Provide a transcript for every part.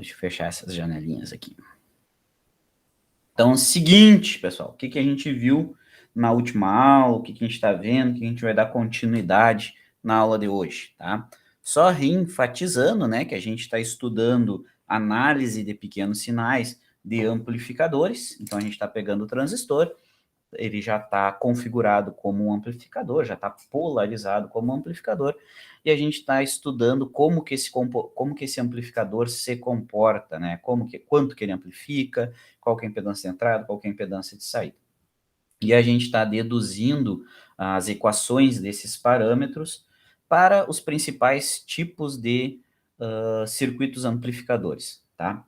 Deixa eu fechar essas janelinhas aqui. Então, seguinte, pessoal, o que a gente viu na última aula, o que a gente está vendo, o que a gente vai dar continuidade na aula de hoje, tá? Só reenfatizando, né, que a gente está estudando análise de pequenos sinais de amplificadores. Então, a gente está pegando o transistor, ele já está configurado como um amplificador, já está polarizado como um amplificador, e a gente está estudando como que esse amplificador se comporta, né? Quanto que ele amplifica, qual que é a impedância de entrada, qual que é a impedância de saída. E a gente está deduzindo as equações desses parâmetros para os principais tipos de circuitos amplificadores, tá?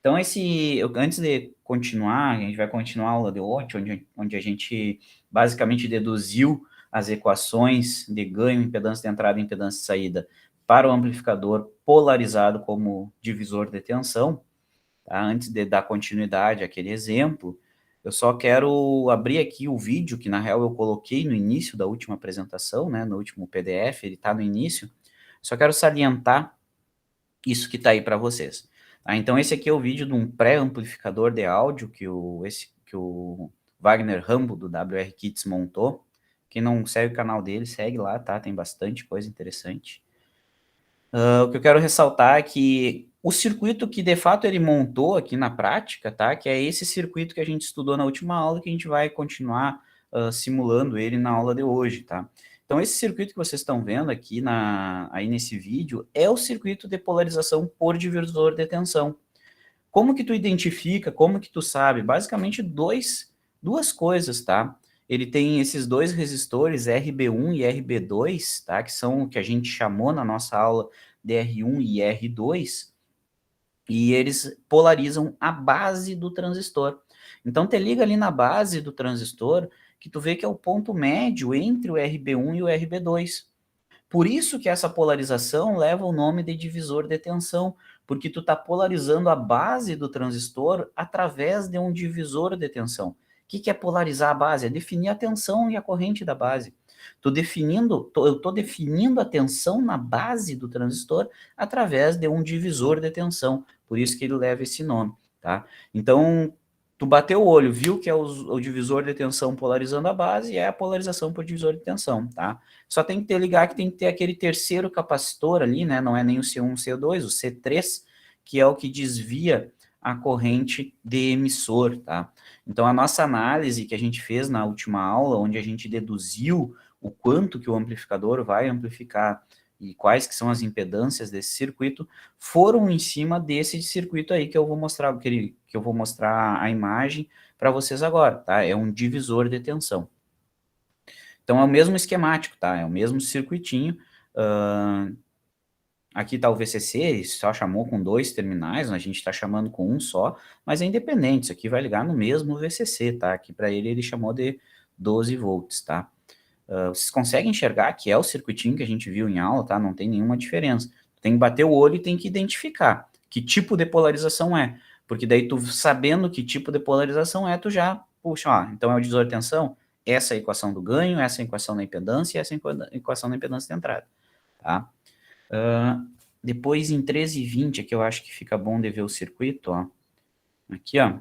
Então, antes de continuar, a gente vai continuar a aula de hoje, onde a gente basicamente deduziu as equações de ganho, impedância de entrada e impedância de saída para o amplificador polarizado como divisor de tensão. Tá? Antes de dar continuidade àquele exemplo, eu só quero abrir aqui o vídeo, que na real eu coloquei no início da última apresentação, né, no último PDF, ele está no início. Só quero salientar isso que está aí para vocês. Tá? Então, esse aqui é o vídeo de um pré-amplificador de áudio que o Wagner Rambo, do WR Kits, montou. Quem não segue o canal dele, segue lá, tá? Tem bastante coisa interessante. O que eu quero ressaltar é que o circuito que, de fato, ele montou aqui na prática, tá? Que é esse circuito que a gente estudou na última aula, que a gente vai continuar simulando ele na aula de hoje, tá? Então, esse circuito que vocês estão vendo aqui aí nesse vídeo é o circuito de polarização por divisor de tensão. Como que tu identifica, como que tu sabe? Basicamente duas coisas, tá? Ele tem esses dois resistores, RB1 e RB2, tá? Que são o que a gente chamou na nossa aula de R1 e R2, e eles polarizam a base do transistor. Então, te liga ali na base do transistor, que tu vê que é o ponto médio entre o RB1 e o RB2. Por isso que essa polarização leva o nome de divisor de tensão, porque tu está polarizando a base do transistor através de um divisor de tensão. O que é polarizar a base? É definir a tensão e a corrente da base. Eu estou definindo a tensão na base do transistor através de um divisor de tensão. Por isso que ele leva esse nome, tá? Então, tu bateu o olho, viu que é o divisor de tensão polarizando a base, e é a polarização por divisor de tensão, tá? Só tem que ter ligar que tem que ter aquele terceiro capacitor ali, né? Não é nem o C1, o C2, o C3, que é o que desvia a corrente de emissor, tá? Então, a nossa análise que a gente fez na última aula, onde a gente deduziu o quanto que o amplificador vai amplificar e quais que são as impedâncias desse circuito, foram em cima desse circuito aí que eu vou mostrar, que eu vou mostrar a imagem para vocês agora, tá? É um divisor de tensão. Então, é o mesmo esquemático, tá? É o mesmo circuitinho. Aqui está o VCC, ele só chamou com 2 terminais, a gente está chamando com um só, mas é independente, isso aqui vai ligar no mesmo VCC, tá? Aqui para ele chamou de 12 volts, tá? Vocês conseguem enxergar que é o circuitinho que a gente viu em aula, tá? Não tem nenhuma diferença. Tem que bater o olho e tem que identificar que tipo de polarização é, porque daí tu sabendo que tipo de polarização é, tu já, puxa, ó, então é o divisor de tensão, essa é a equação do ganho, essa é a equação da impedância e essa é a equação da impedância de entrada, tá? Depois em 13 e 20, aqui eu acho que fica bom de ver o circuito, ó. Aqui, ó.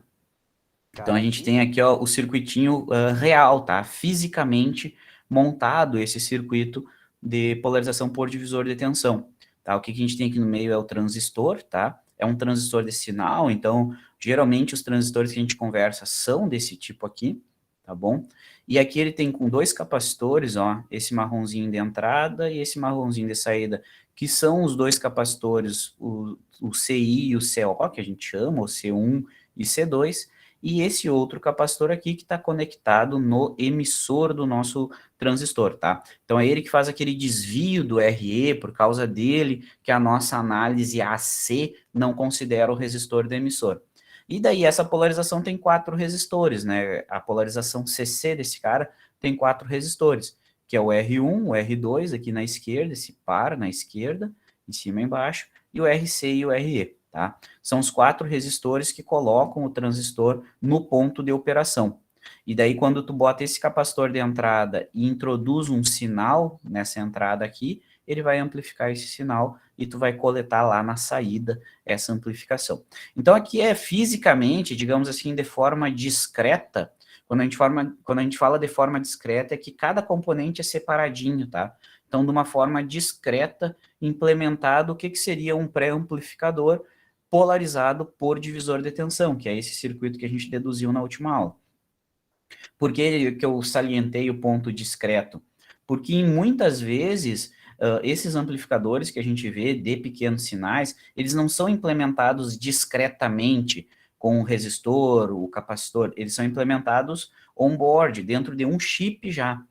Então a gente tem aqui, ó, o circuitinho real, tá? Fisicamente montado esse circuito de polarização por divisor de tensão, tá? O que a gente tem aqui no meio é o transistor, tá? É um transistor de sinal, então geralmente os transistores que a gente conversa são desse tipo aqui, tá bom? E aqui ele tem com 2 capacitores, ó, esse marronzinho de entrada e esse marronzinho de saída, que são os 2 capacitores, o CI e o CO, que a gente chama, o C1 e C2, e esse outro capacitor aqui que está conectado no emissor do nosso transistor, tá? Então é ele que faz aquele desvio do RE, por causa dele que a nossa análise AC não considera o resistor do emissor. E daí essa polarização tem 4 resistores, né? A polarização CC desse cara tem 4 resistores, que é o R1, o R2 aqui na esquerda, esse par na esquerda, em cima e embaixo, e o RC e o RE, tá? São os 4 resistores que colocam o transistor no ponto de operação. E daí, quando tu bota esse capacitor de entrada e introduz um sinal nessa entrada aqui, ele vai amplificar esse sinal e tu vai coletar lá na saída essa amplificação. Então, aqui é fisicamente, digamos assim, de forma discreta. Quando a gente fala de forma discreta, é que cada componente é separadinho, tá? Então, de uma forma discreta, implementado, o que seria um pré-amplificador polarizado por divisor de tensão, que é esse circuito que a gente deduziu na última aula. Por que eu salientei o ponto discreto? Porque muitas vezes esses amplificadores que a gente vê de pequenos sinais, eles não são implementados discretamente com o resistor, o capacitor, eles são implementados on-board, dentro de um chip já.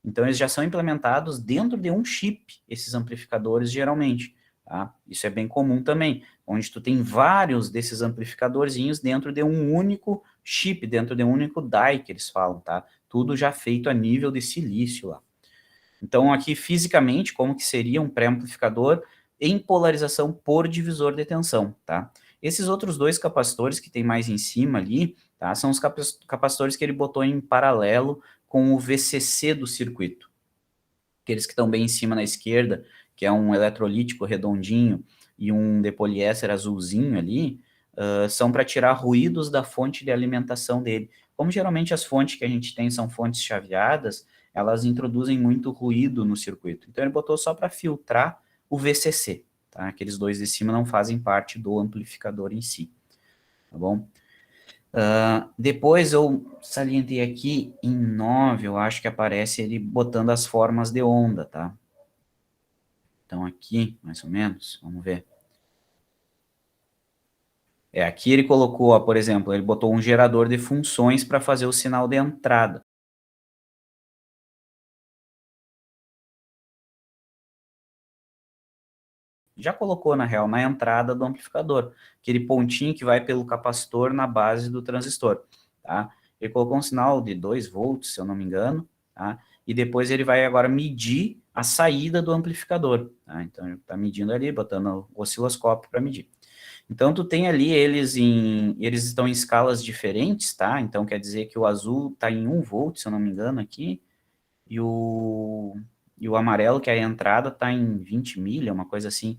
Então, eles já são implementados dentro de um chip, esses amplificadores, geralmente. Tá? Isso é bem comum também, onde tu tem vários desses amplificadorzinhos dentro de um único chip, dentro de um único die, que eles falam, tá? Tudo já feito a nível de silício lá. Então, aqui, fisicamente, como que seria um pré-amplificador em polarização por divisor de tensão, tá? Esses outros dois capacitores que tem mais em cima ali, tá? São os capacitores que ele botou em paralelo com o VCC do circuito. Aqueles que estão bem em cima na esquerda, que é um eletrolítico redondinho e um de poliéster azulzinho ali, são para tirar ruídos da fonte de alimentação dele. Como geralmente as fontes que a gente tem são fontes chaveadas, elas introduzem muito ruído no circuito. Então ele botou só para filtrar o VCC, tá? Aqueles dois de cima não fazem parte do amplificador em si, tá bom? Depois eu salientei aqui em 9, eu acho que aparece ele botando as formas de onda, tá? Então aqui, mais ou menos, vamos ver. Aqui ele colocou, ó, por exemplo, ele botou um gerador de funções para fazer o sinal de entrada. Já colocou, na real, na entrada do amplificador, aquele pontinho que vai pelo capacitor na base do transistor, tá? Ele colocou um sinal de 2 volts, se eu não me engano, tá? E depois ele vai agora medir a saída do amplificador, tá? Então ele está medindo ali, botando o osciloscópio para medir. Então tu tem ali eles estão em escalas diferentes, tá? Então quer dizer que o azul está em 1 volt, se eu não me engano aqui, e o amarelo, que é a entrada, está em 20 milha, uma coisa assim.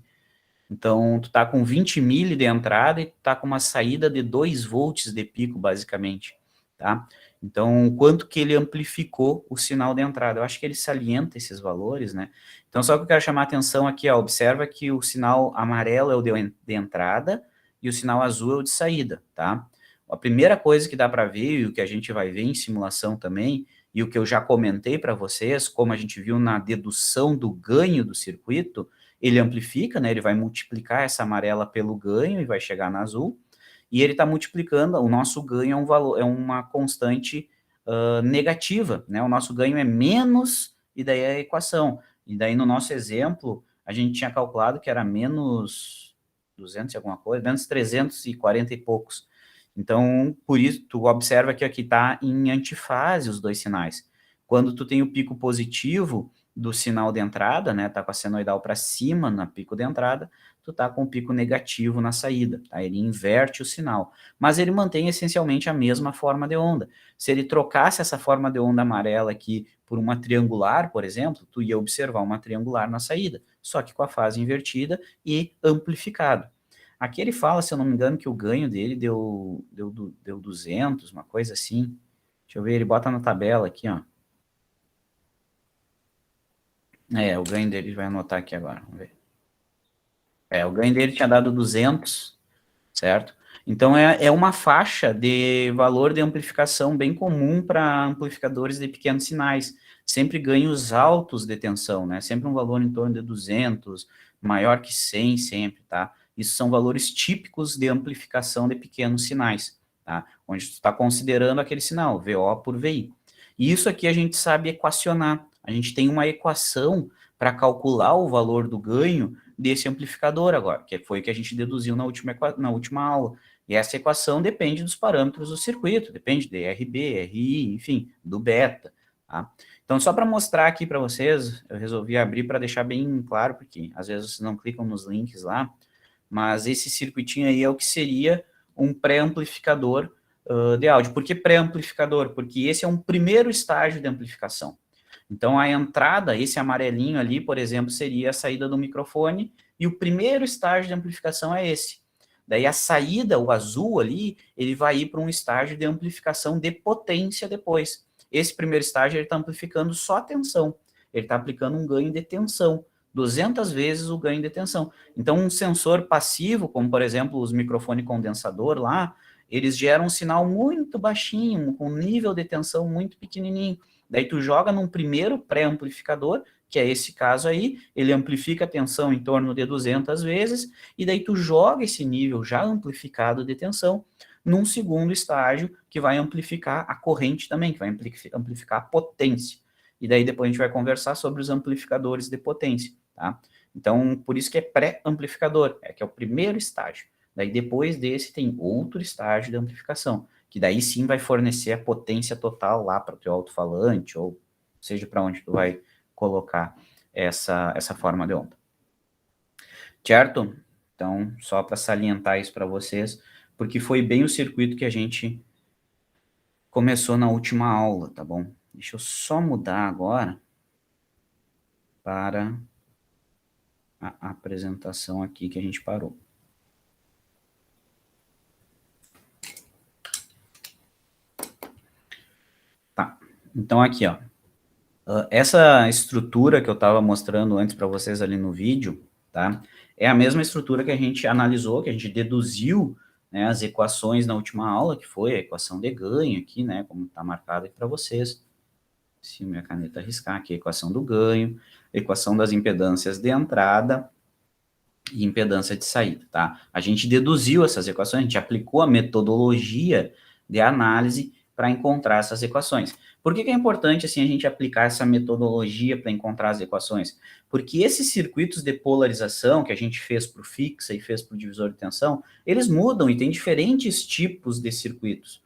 Então, tu tá com 20 mili de entrada e tu tá com uma saída de 2 volts de pico, basicamente, tá? Então, quanto que ele amplificou o sinal de entrada? Eu acho que ele salienta esses valores, né? Então, só que eu quero chamar a atenção aqui, ó, observa que o sinal amarelo é o de entrada e o sinal azul é o de saída, tá? A primeira coisa que dá para ver, e o que a gente vai ver em simulação também, e o que eu já comentei para vocês, como a gente viu na dedução do ganho do circuito, ele amplifica, né? Ele vai multiplicar essa amarela pelo ganho e vai chegar na azul. E ele está multiplicando, o nosso ganho é um valor, é uma constante negativa, né? O nosso ganho é menos, e daí é a equação. E daí no nosso exemplo, a gente tinha calculado que era menos 200 e alguma coisa, menos 340 e poucos. Então, por isso, tu observa que aqui está em antifase os dois sinais. Quando tu tem o pico positivo do sinal de entrada, né, tá com a senoidal para cima na pico de entrada, tu tá com o pico negativo na saída, tá? Ele inverte o sinal, mas ele mantém essencialmente a mesma forma de onda. Se ele trocasse essa forma de onda amarela aqui por uma triangular, por exemplo, tu ia observar uma triangular na saída, só que com a fase invertida e amplificado. Aqui ele fala, se eu não me engano, que o ganho dele deu 200, uma coisa assim. Deixa eu ver, ele bota na tabela aqui, ó. O ganho dele vai anotar aqui agora, vamos ver. O ganho dele tinha dado 200, certo? Então, é uma faixa de valor de amplificação bem comum para amplificadores de pequenos sinais. Sempre ganhos altos de tensão, né? Sempre um valor em torno de 200, maior que 100 sempre, tá? Isso são valores típicos de amplificação de pequenos sinais, tá? Onde tu está considerando aquele sinal, VO por VI. E isso aqui a gente sabe equacionar. A gente tem uma equação para calcular o valor do ganho desse amplificador agora, que foi o que a gente deduziu na última aula. E essa equação depende dos parâmetros do circuito, depende de RB, RI, enfim, do beta. Tá? Então, só para mostrar aqui para vocês, eu resolvi abrir para deixar bem claro, porque às vezes vocês não clicam nos links lá, mas esse circuitinho aí é o que seria um pré-amplificador de áudio. Por que pré-amplificador? Porque esse é um primeiro estágio de amplificação. Então, a entrada, esse amarelinho ali, por exemplo, seria a saída do microfone, E o primeiro estágio de amplificação é esse. Daí a saída, o azul ali, ele vai ir para um estágio de amplificação de potência depois. Esse primeiro estágio ele está amplificando só a tensão. Ele está aplicando um ganho de tensão, 200 vezes o ganho de tensão. Então, um sensor passivo, como por exemplo os microfone condensador lá, eles geram um sinal muito baixinho, com nível de tensão muito pequenininho. Daí tu joga num primeiro pré-amplificador, que é esse caso aí, ele amplifica a tensão em torno de 200 vezes, e daí tu joga esse nível já amplificado de tensão num segundo estágio, que vai amplificar a corrente também, que vai amplificar a potência. E daí depois a gente vai conversar sobre os amplificadores de potência, tá? Então, por isso que é pré-amplificador, que é o primeiro estágio. Daí depois desse tem outro estágio de amplificação, que daí sim vai fornecer a potência total lá para o teu alto-falante, ou seja para onde tu vai colocar essa forma de onda. Certo? Então, só para salientar isso para vocês, porque foi bem o circuito que a gente começou na última aula, tá bom? Deixa eu só mudar agora para a apresentação aqui que a gente parou. Tá, então aqui, ó. Essa estrutura que eu estava mostrando antes para vocês ali no vídeo, tá? É a mesma estrutura que a gente analisou, que a gente deduziu, né, as equações na última aula, que foi a equação de ganho aqui, né, como está marcado aqui para vocês. Se minha caneta riscar aqui, a equação do ganho, a equação das impedâncias de entrada e impedância de saída, tá? A gente deduziu essas equações, a gente aplicou a metodologia de análise para encontrar essas equações. Por que é importante, assim, a gente aplicar essa metodologia para encontrar as equações? Porque esses circuitos de polarização que a gente fez para o fixa e fez para o divisor de tensão, eles mudam e tem diferentes tipos de circuitos.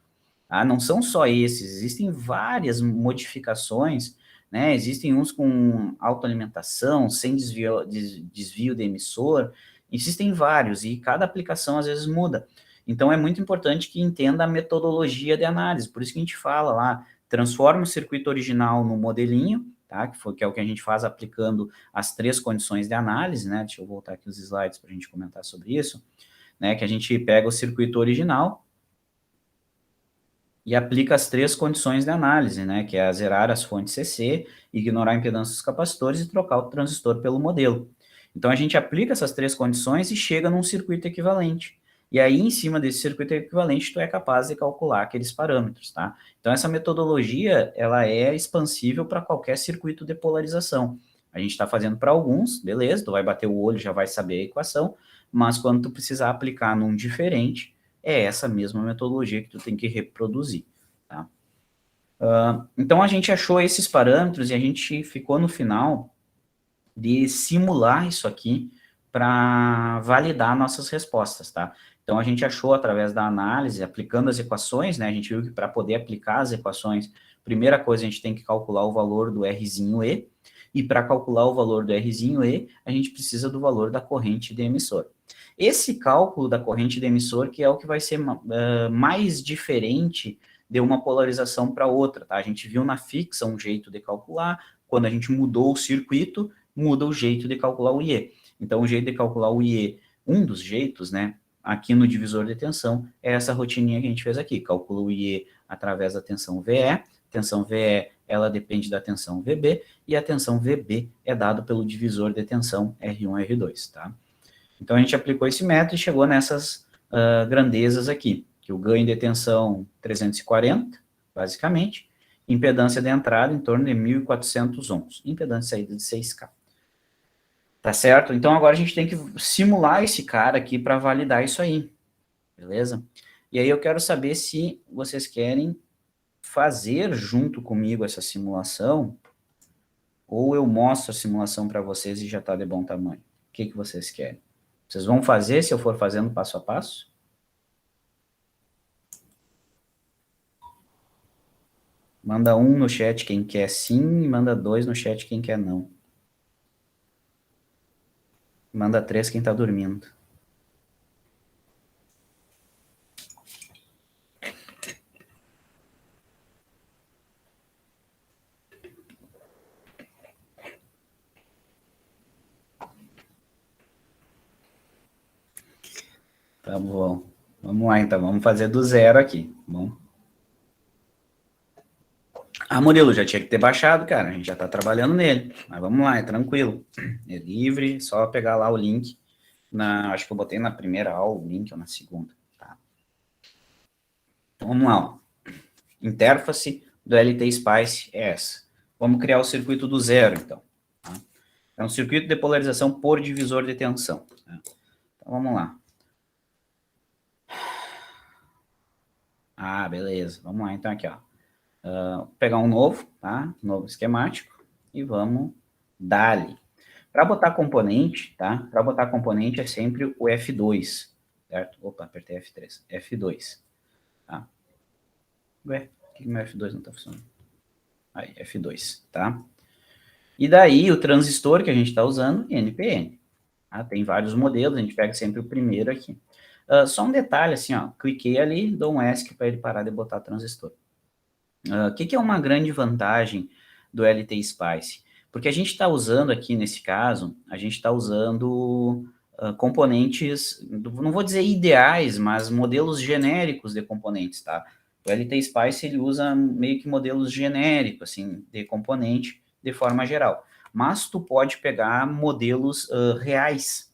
Tá? Não são só esses, existem várias modificações, né? Existem uns com autoalimentação, sem desvio de emissor, existem vários, e cada aplicação às vezes muda. Então é muito importante que entenda a metodologia de análise, por isso que a gente fala lá, transforma o circuito original no modelinho, tá? Que é o que a gente faz aplicando as três condições de análise, né? Deixa eu voltar aqui os slides para a gente comentar sobre isso, né? Que a gente pega o circuito original e aplica as três condições de análise, né, que é zerar as fontes CC, ignorar a impedância dos capacitores e trocar o transistor pelo modelo. Então, a gente aplica essas três condições e chega num circuito equivalente. E aí, em cima desse circuito equivalente, tu é capaz de calcular aqueles parâmetros, tá? Então, essa metodologia, ela é expansível para qualquer circuito de polarização. A gente está fazendo para alguns, beleza, tu vai bater o olho, já vai saber a equação, mas quando tu precisar aplicar num diferente, é essa mesma metodologia que tu tem que reproduzir, tá? Então, a gente achou esses parâmetros e a gente ficou no final de simular isso aqui para validar nossas respostas, tá? Então, a gente achou através da análise, aplicando as equações, né? A gente viu que para poder aplicar as equações, primeira coisa, a gente tem que calcular o valor do Rzinho E, e para calcular o valor do Rzinho E, a gente precisa do valor da corrente de emissor. Esse cálculo da corrente de emissor que é o que vai ser mais diferente de uma polarização para outra, tá? A gente viu na fixa um jeito de calcular, quando a gente mudou o circuito, muda o jeito de calcular o IE. Então, o jeito de calcular o IE, um dos jeitos, né, aqui no divisor de tensão, é essa rotininha que a gente fez aqui. Calcula o IE através da tensão VE, tensão VE, ela depende da tensão VB, e a tensão VB é dado pelo divisor de tensão R1 e R2, tá? Então, a gente aplicou esse método e chegou nessas grandezas aqui, que o ganho de tensão 340, basicamente, impedância de entrada em torno de 1.400 ohms, impedância de saída de 6K. Tá certo? Então, agora a gente tem que simular esse cara aqui para validar isso aí, beleza? E aí eu quero saber se vocês querem fazer junto comigo essa simulação, ou eu mostro a simulação para vocês e já está de bom tamanho. O que vocês querem? Vocês vão fazer se eu for fazendo passo a passo? Manda um no chat quem quer sim, e manda dois no chat quem quer não. Manda três quem tá dormindo. Tá bom. Vamos lá, então. Vamos fazer do zero aqui, tá bom? Ah, Murilo, já tinha que ter baixado, cara. A gente já tá trabalhando nele. Mas vamos lá, é tranquilo. É livre, só pegar lá o link. Acho que eu botei na primeira aula o link ou na segunda. Tá? Então vamos lá. Ó. Interface do LT Spice é essa. Vamos criar o circuito do zero, então. Tá? É um circuito de polarização por divisor de tensão. Tá? Então vamos lá. Ah, beleza. Vamos lá, então aqui, ó. Vou pegar um novo, tá? Novo esquemático. E vamos dar-lhe. Para botar componente, tá? Para botar componente é sempre o F2, certo? Opa, apertei F3. F2, tá? Ué, por que meu F2 não tá funcionando? Aí, F2, tá? E daí, o transistor que a gente está usando, NPN. Tá? Tem vários modelos, a gente pega sempre o primeiro aqui. Só um detalhe, assim, ó, cliquei ali, dou um ESC para ele parar de botar transistor. O que é uma grande vantagem do LT Spice? Porque a gente está usando aqui, nesse caso, a gente está usando componentes, não vou dizer ideais, mas modelos genéricos de componentes, tá? O LT Spice, ele usa meio que modelos genéricos, assim, de componente, de forma geral. Mas tu pode pegar modelos reais.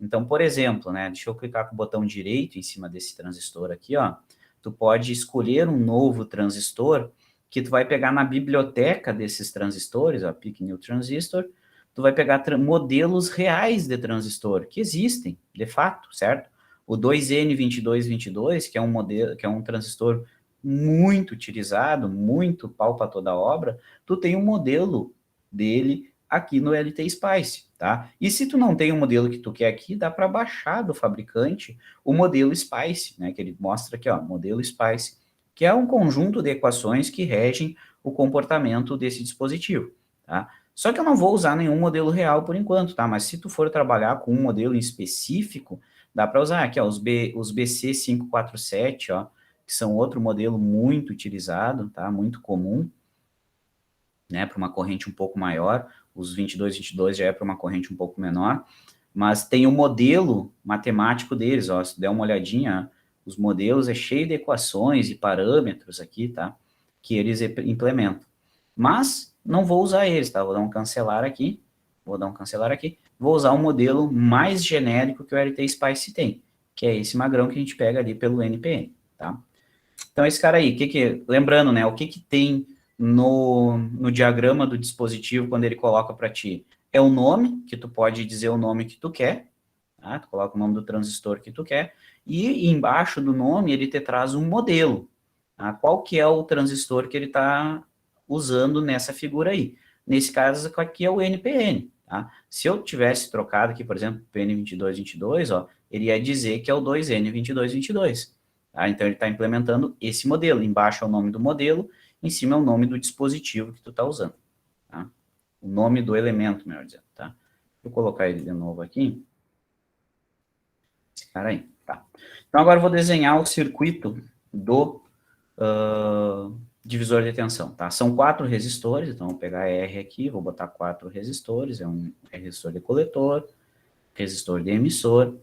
Então, por exemplo, né, deixa eu clicar com o botão direito em cima desse transistor aqui, ó, tu pode escolher um novo transistor que tu vai pegar na biblioteca desses transistores, ó, Pick New Transistor, tu vai pegar modelos reais de transistor que existem, de fato, certo? O 2N2222, que é um modelo, que é um transistor muito utilizado, muito pau para toda obra, tu tem um modelo dele aqui no LT Spice, tá? E se tu não tem o modelo que tu quer aqui, dá para baixar do fabricante o modelo Spice, né? Que ele mostra aqui, ó, modelo Spice, que é um conjunto de equações que regem o comportamento desse dispositivo, tá? Só que eu não vou usar nenhum modelo real por enquanto, tá? Mas se tu for trabalhar com um modelo em específico, dá para usar aqui, ó, os BC547, ó, que são outro modelo muito utilizado, tá? Muito comum, né? Para uma corrente um pouco maior. Os 2222 já é para uma corrente um pouco menor. Mas tem o modelo matemático deles, ó. Se der uma olhadinha, os modelos é cheio de equações e parâmetros aqui, tá? Que eles implementam. Mas não vou usar eles, tá? Vou dar um cancelar aqui. Vou dar um cancelar aqui. Vou usar um modelo mais genérico que o LT Spice tem, que é esse magrão que a gente pega ali pelo NPN, tá? Então, esse cara aí, lembrando, né? O que tem no diagrama do dispositivo quando ele coloca para ti? É o nome, que tu pode dizer o nome que tu quer, tá? Tu coloca o nome do transistor que tu quer, e embaixo do nome ele te traz um modelo, tá? Qual que é o transistor que ele está usando nessa figura aí? Nesse caso aqui é o NPN, tá? Se eu tivesse trocado aqui, por exemplo, PN2222, ó, ele ia dizer que é o 2N2222, tá? Então ele está implementando esse modelo, embaixo é o nome do modelo, em cima é o nome do dispositivo que tu está usando, tá? O nome do elemento, melhor dizendo, tá? Vou colocar ele de novo aqui. Esse cara aí, tá. Então, agora eu vou desenhar o circuito do divisor de tensão, tá? São 4 resistores, então vou pegar R aqui, vou botar 4 resistores, é um resistor de coletor, resistor de emissor,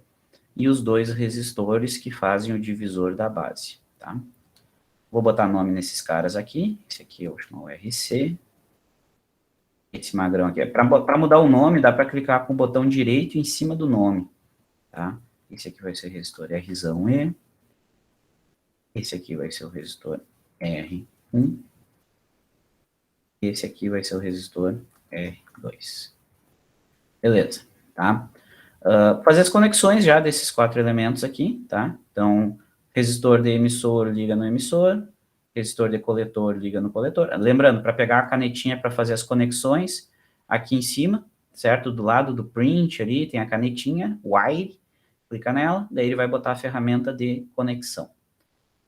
e os 2 resistores que fazem o divisor da base, tá? Vou botar nome nesses caras aqui, esse aqui eu vou chamar o RC, esse magrão aqui, para mudar o nome, dá para clicar com o botão direito em cima do nome, tá? Esse aqui vai ser o resistor R(E), esse aqui vai ser o resistor R1, esse aqui vai ser o resistor R2. Beleza, tá? Fazer as conexões já desses 4 elementos aqui, tá? Então, resistor de emissor liga no emissor, resistor de coletor liga no coletor. Lembrando, para pegar a canetinha para fazer as conexões, aqui em cima, certo? Do lado do print ali, tem a canetinha, wire, clica nela, daí ele vai botar a ferramenta de conexão.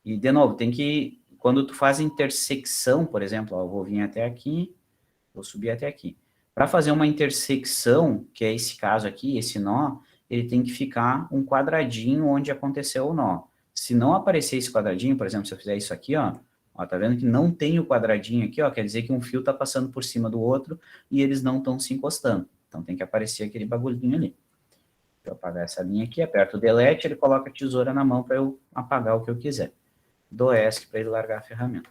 E, de novo, tem que, quando tu faz intersecção, por exemplo, ó, eu vou vir até aqui, vou subir até aqui. Para fazer uma intersecção, que é esse caso aqui, esse nó, ele tem que ficar um quadradinho onde aconteceu o nó. Se não aparecer esse quadradinho, por exemplo, se eu fizer isso aqui, ó, tá vendo que não tem o quadradinho aqui, ó, quer dizer que um fio está passando por cima do outro e eles não estão se encostando. Então tem que aparecer aquele bagulhinho ali. eu apagar essa linha aqui, aperto o delete, ele coloca a tesoura na mão para eu apagar o que eu quiser. Dou ESC para ele largar a ferramenta.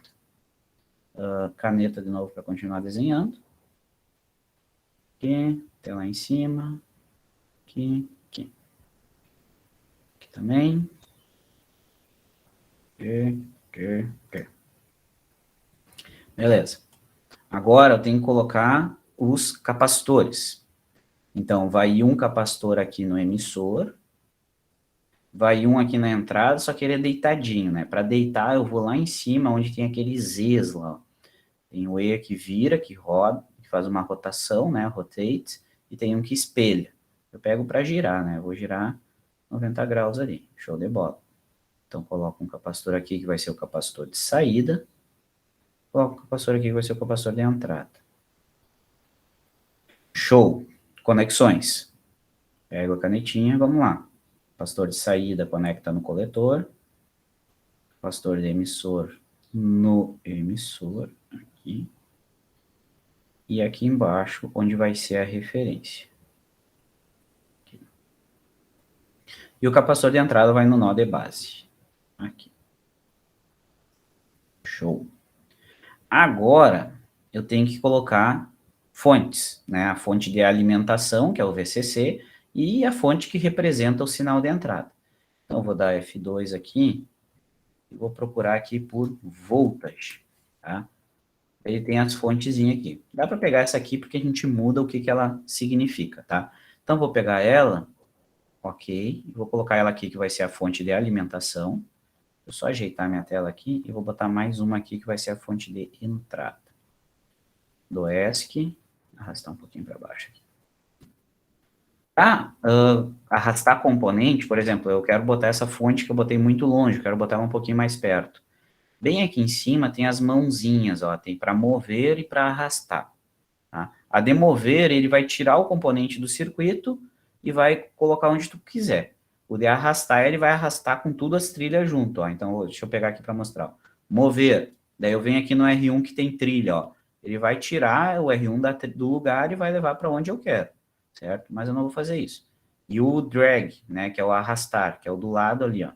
Caneta de novo para continuar desenhando. Aqui, até lá em cima. Aqui, aqui. Aqui também. Aqui. Beleza. Agora eu tenho que colocar os capacitores. Então, vai um capacitor aqui no emissor, vai um aqui na entrada, só que ele é deitadinho, né? Para deitar, eu vou lá em cima, onde tem aqueles Zs lá. Ó. Tem o E que vira, que roda, que faz uma rotação, né? Rotate, e tem um que espelha. Eu pego para girar, né? Eu vou girar 90 graus ali. Show de bola. Então, coloco um capacitor aqui, que vai ser o capacitor de saída. Coloco um capacitor aqui, que vai ser o capacitor de entrada. Show. Conexões. Pego a canetinha, vamos lá. Capacitor de saída conecta no coletor. Capacitor de emissor no emissor. Aqui. E aqui embaixo, onde vai ser a referência. Aqui. E o capacitor de entrada vai no nó de base. Aqui. Show. Agora, eu tenho que colocar fontes, né? A fonte de alimentação, que é o VCC, e a fonte que representa o sinal de entrada. Então, eu vou dar F2 aqui, e vou procurar aqui por voltage, tá? Ele tem as fontezinhas aqui. Dá para pegar essa aqui porque a gente muda o que ela significa, tá? Então, vou pegar ela, ok, vou colocar ela aqui que vai ser a fonte de alimentação. Vou só ajeitar minha tela aqui e vou botar mais uma aqui que vai ser a fonte de entrada. Do ESC, arrastar um pouquinho para baixo aqui. Arrastar componente, por exemplo, eu quero botar essa fonte que eu botei muito longe, eu quero botar ela um pouquinho mais perto. Bem aqui em cima tem as mãozinhas, ó, tem para mover e para arrastar. Tá? A de mover, ele vai tirar o componente do circuito e vai colocar onde tu quiser. O de arrastar, ele vai arrastar com tudo as trilhas junto, ó. Então, deixa eu pegar aqui para mostrar. Ó. Mover, daí eu venho aqui no R1 que tem trilha, ó. Ele vai tirar o R1 do lugar e vai levar para onde eu quero, certo? Mas eu não vou fazer isso. E o drag, né, que é o arrastar, que é o do lado ali, ó.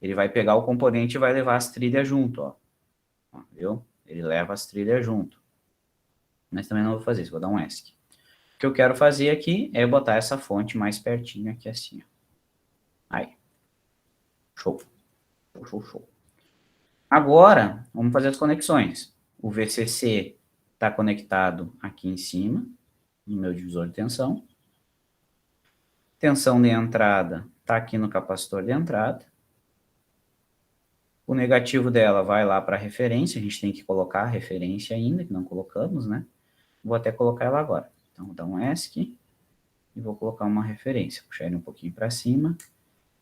Ele vai pegar o componente e vai levar as trilhas junto, ó. Viu? Ele leva as trilhas junto. Mas também não vou fazer isso, vou dar um ESC. O que eu quero fazer aqui é botar essa fonte mais pertinho aqui assim, ó. Aí. Show. Show. Agora, vamos fazer as conexões. O VCC está conectado aqui em cima, no meu divisor de tensão. Tensão de entrada está aqui no capacitor de entrada. O negativo dela vai lá para a referência, a gente tem que colocar a referência ainda, que não colocamos, né? Vou até colocar ela agora. Então, vou dar um ESC e vou colocar uma referência. Puxar ele um pouquinho para cima.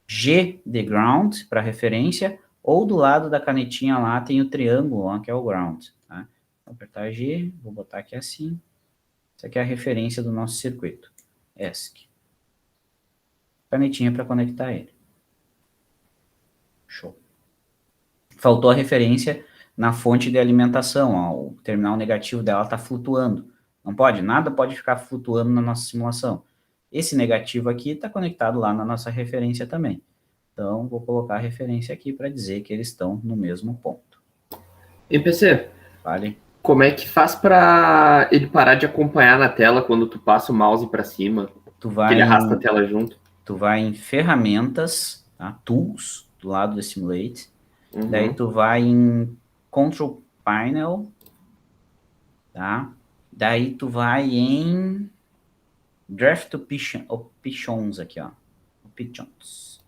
G de ground para referência, ou do lado da canetinha lá tem o triângulo, ó, que é o ground. Tá? Vou apertar G, vou botar aqui assim. Essa aqui é a referência do nosso circuito. ESC. Canetinha para conectar ele. Show. Faltou a referência na fonte de alimentação. Ó, o terminal negativo dela está flutuando. Não pode, nada pode ficar flutuando na nossa simulação. Esse negativo aqui está conectado lá na nossa referência também. Então, vou colocar a referência aqui para dizer que eles estão no mesmo ponto. E PC, Vale? como é que faz para ele parar de acompanhar na tela quando tu passa o mouse para cima? Que ele arrasta a tela junto? Tu vai em ferramentas, tá? Tools, do lado do Simulate. Uhum. Daí tu vai em Control Panel, tá? Daí tu vai em Draft Options aqui, ó. Options,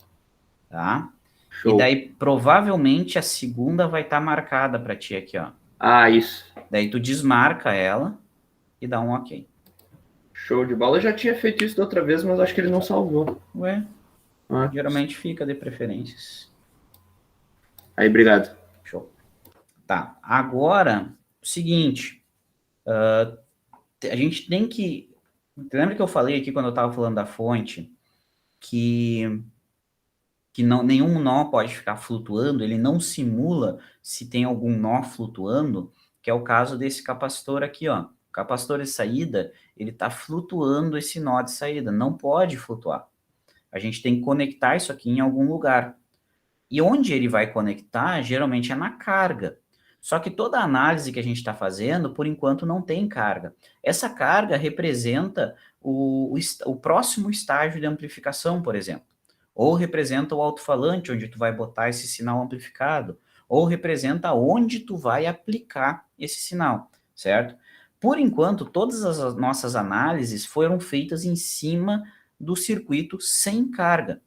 tá? Show. E daí provavelmente a segunda vai estar marcada para ti aqui, ó. Ah, isso. Daí tu desmarca ela e dá um OK. Show de bola. Eu já tinha feito isso da outra vez, mas acho que ele não salvou. Ué, geralmente fica de preferências. Aí, obrigado. Show. Tá, agora, o seguinte, a gente tem que... Lembra que eu falei aqui quando eu estava falando da fonte, que não, nenhum nó pode ficar flutuando, ele não simula se tem algum nó flutuando, que é o caso desse capacitor aqui, ó. O capacitor de saída, ele está flutuando esse nó de saída, não pode flutuar. A gente tem que conectar isso aqui em algum lugar. E onde ele vai conectar, geralmente é na carga. Só que toda a análise que a gente está fazendo, por enquanto, não tem carga. Essa carga representa o próximo estágio de amplificação, por exemplo. Ou representa o alto-falante, onde tu vai botar esse sinal amplificado. Ou representa onde tu vai aplicar esse sinal, certo? Por enquanto, todas as nossas análises foram feitas em cima do circuito sem carga.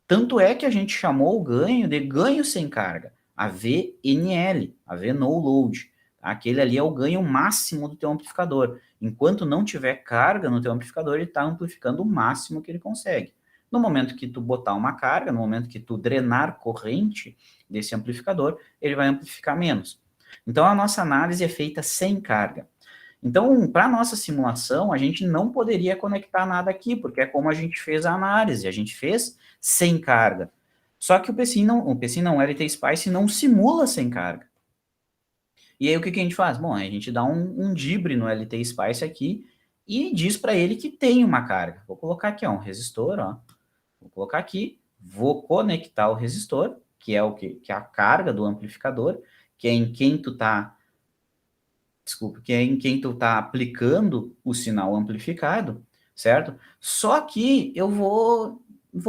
Tanto é que a gente chamou o ganho de ganho sem carga, a VNL, a V no load. Aquele ali é o ganho máximo do teu amplificador. Enquanto não tiver carga no teu amplificador, ele está amplificando o máximo que ele consegue. No momento que tu botar uma carga, no momento que tu drenar corrente desse amplificador, ele vai amplificar menos. Então, a nossa análise é feita sem carga. Então, para a nossa simulação, a gente não poderia conectar nada aqui, porque é como a gente fez a análise, a gente fez sem carga. Só que o LT Spice não simula sem carga. E aí o que a gente faz? Bom, a gente dá um dibre no LT Spice aqui e diz para ele que tem uma carga. Vou colocar aqui, ó, um resistor, ó. Vou colocar aqui, vou conectar o resistor, que é o que é a carga do amplificador, que é em quem tu tá aplicando o sinal amplificado, certo? Só que eu vou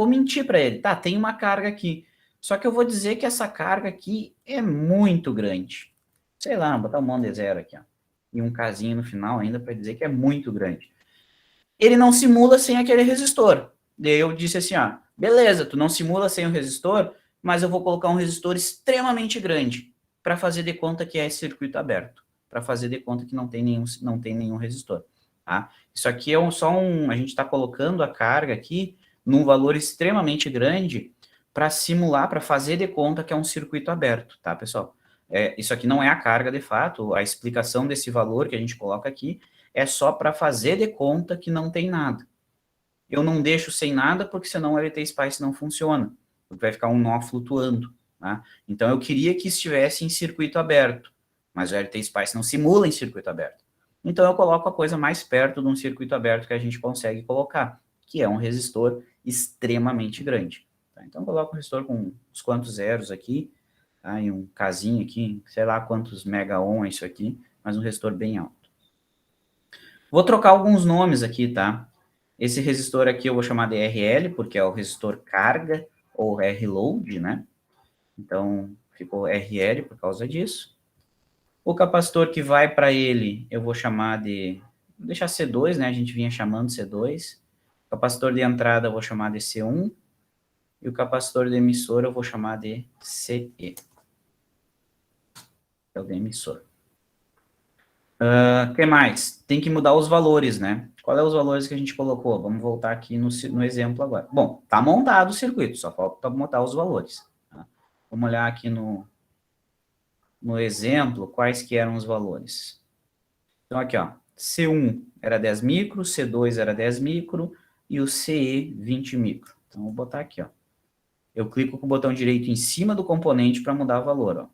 mentir para ele, tá, tem uma carga aqui, só que eu vou dizer que essa carga aqui é muito grande. Sei lá, vou botar um monte de zero aqui, ó, e um casinho no final ainda para dizer que é muito grande. Ele não simula sem aquele resistor. Daí eu disse assim, ó, beleza, tu não simula sem o resistor, mas eu vou colocar um resistor extremamente grande para fazer de conta que é circuito aberto, para fazer de conta que não tem nenhum resistor. Tá? Isso aqui é a gente está colocando a carga aqui num valor extremamente grande para simular, para fazer de conta que é um circuito aberto, tá, pessoal? Isso aqui não é a carga de fato, a explicação desse valor que a gente coloca aqui é só para fazer de conta que não tem nada. Eu não deixo sem nada, porque senão o LT Spice não funciona. Vai ficar um nó flutuando. Tá? Então, eu queria que estivesse em circuito aberto, mas o LT Spice não simula em circuito aberto. Então, eu coloco a coisa mais perto de um circuito aberto que a gente consegue colocar, que é um resistor extremamente grande. Tá? Então, eu coloco um resistor com uns quantos zeros aqui, tá? E um casinho aqui, sei lá quantos mega ohm é isso aqui, mas um resistor bem alto. Vou trocar alguns nomes aqui, tá? Esse resistor aqui eu vou chamar de RL, porque é o resistor carga, ou R-load, né? Então, ficou RL por causa disso. O capacitor que vai para ele, eu vou chamar de... Vou deixar C2, né? A gente vinha chamando C2. O capacitor de entrada eu vou chamar de C1. E o capacitor de emissor eu vou chamar de CE. É o de emissor. O que mais? Tem que mudar os valores, né? Qual é os valores que a gente colocou? Vamos voltar aqui no exemplo agora. Bom, tá montado o circuito, só falta botar os valores. Tá? Vamos olhar aqui no exemplo, quais que eram os valores. Então, aqui, ó, C1 era 10 micro, C2 era 10 micro e o CE 20 micro. Então, vou botar aqui, ó. Eu clico com o botão direito em cima do componente para mudar o valor, ó.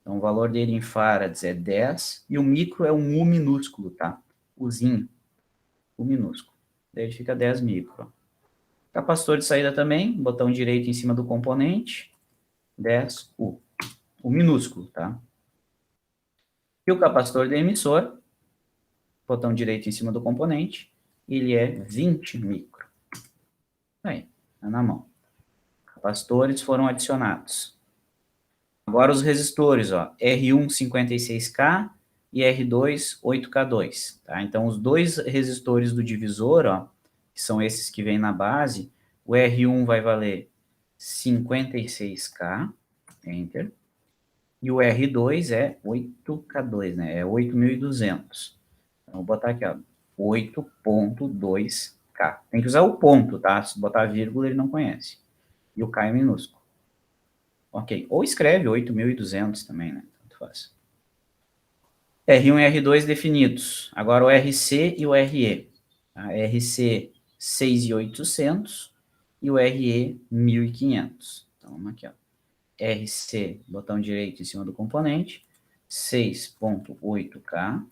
Então, o valor dele em farads é 10 e o micro é um U minúsculo, tá? Uzinho, U minúsculo. Daí ele fica 10 micro. Ó. Capacitor de saída também, botão direito em cima do componente, 10 U. U minúsculo, tá? E o capacitor de emissor, botão direito em cima do componente, ele é 20 micro. Aí, tá na mão. Capacitores foram adicionados. Agora os resistores, ó, R1 56K e R2 8K2, tá? Então os dois resistores do divisor, ó, que são esses que vêm na base, o R1 vai valer 56K, enter, e o R2 é 8K2, né? É 8.200. Então vou botar aqui, ó, 8.2K. Tem que usar o ponto, tá? Se botar vírgula ele não conhece. E o K é minúsculo. Ok. Ou escreve 8.200 também, né? Tanto faz. R1 e R2 definidos. Agora o RC e o RE. A RC 6.800 e o RE 1.500. Então, vamos aqui, ó. RC, botão direito em cima do componente, 6.8K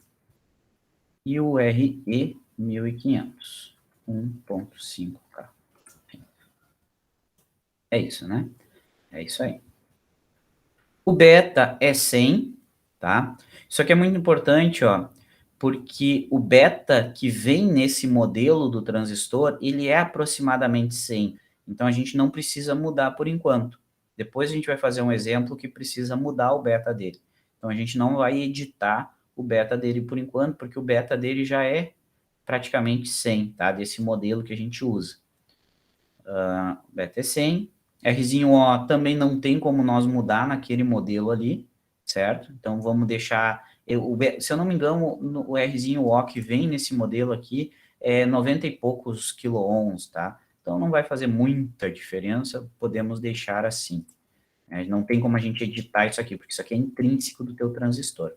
e o RE 1.500, 1.5K. É isso, né? É isso aí. O beta é 100, tá? Isso aqui é muito importante, ó, porque o beta que vem nesse modelo do transistor, ele é aproximadamente 100. Então, a gente não precisa mudar por enquanto. Depois a gente vai fazer um exemplo que precisa mudar o beta dele. Então, a gente não vai editar o beta dele por enquanto, porque o beta dele já é praticamente 100, tá? Desse modelo que a gente usa. Beta é 100. Rzinho O também não tem como nós mudar naquele modelo ali, certo? Então, vamos deixar... se eu não me engano, o Rzinho O que vem nesse modelo aqui é 90 e poucos quilo-ohms, tá? Então, não vai fazer muita diferença, podemos deixar assim. Não tem como a gente editar isso aqui, porque isso aqui é intrínseco do teu transistor.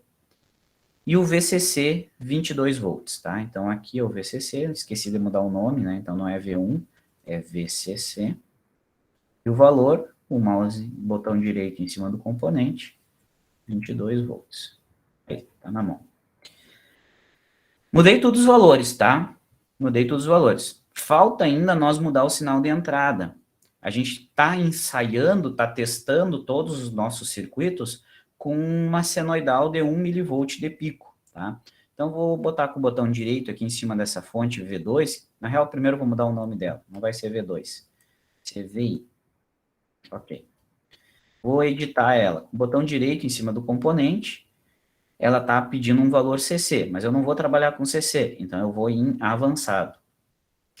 E o VCC, 22 volts, tá? Então, aqui é o VCC, esqueci de mudar o nome, né? Então, não é V1, é VCC. E o valor, o mouse, botão direito em cima do componente, 22 volts. Aí, tá na mão. Mudei todos os valores, tá? Mudei todos os valores. Falta ainda nós mudar o sinal de entrada. A gente está ensaiando, está testando todos os nossos circuitos com uma senoidal de 1 milivolt de pico, tá? Então, vou botar com o botão direito aqui em cima dessa fonte V2. Na real, primeiro vou mudar o nome dela. Não vai ser V2, vai ser VI. Ok. Vou editar ela. Botão direito em cima do componente, ela está pedindo um valor CC, mas eu não vou trabalhar com CC, então eu vou em avançado.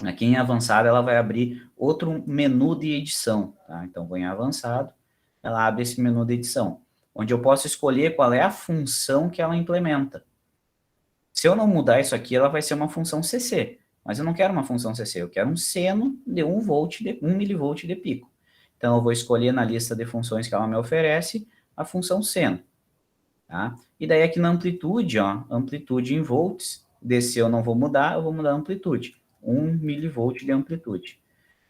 Aqui em avançado ela vai abrir outro menu de edição, tá? Então vou em avançado, ela abre esse menu de edição, onde eu posso escolher qual é a função que ela implementa. Se eu não mudar isso aqui, ela vai ser uma função CC, mas eu não quero uma função CC, eu quero um seno de 1 volt, de 1 milivolt de pico. Então eu vou escolher na lista de funções que ela me oferece a função seno. Tá? E daí aqui na amplitude, ó, amplitude em volts, desse eu não vou mudar, eu vou mudar a amplitude, 1 milivolt de amplitude.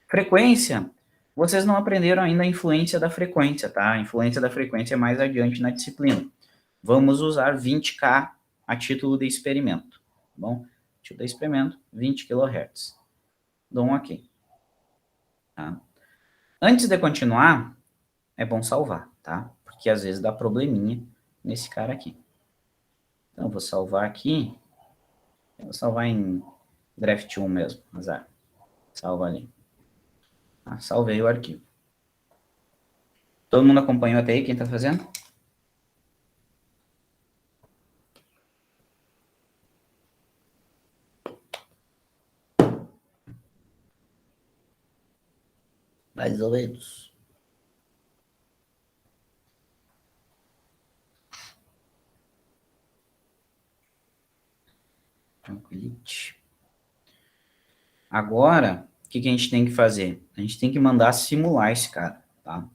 Frequência, vocês não aprenderam ainda a influência da frequência, tá? A influência da frequência é mais adiante na disciplina. Vamos usar 20K a título de experimento, tá bom? Título de experimento, 20 kHz. Dou um OK. Tá? Antes de continuar, é bom salvar, tá? Porque às vezes dá probleminha nesse cara aqui. Então, eu vou salvar aqui. Eu vou salvar em Draft 1 mesmo, azar. Salva ali. Salvei o arquivo. Todo mundo acompanhou até aí? Quem tá fazendo? Mais ou menos. Tranquilite. Agora, o que a gente tem que fazer? A gente tem que mandar simular esse cara, tá?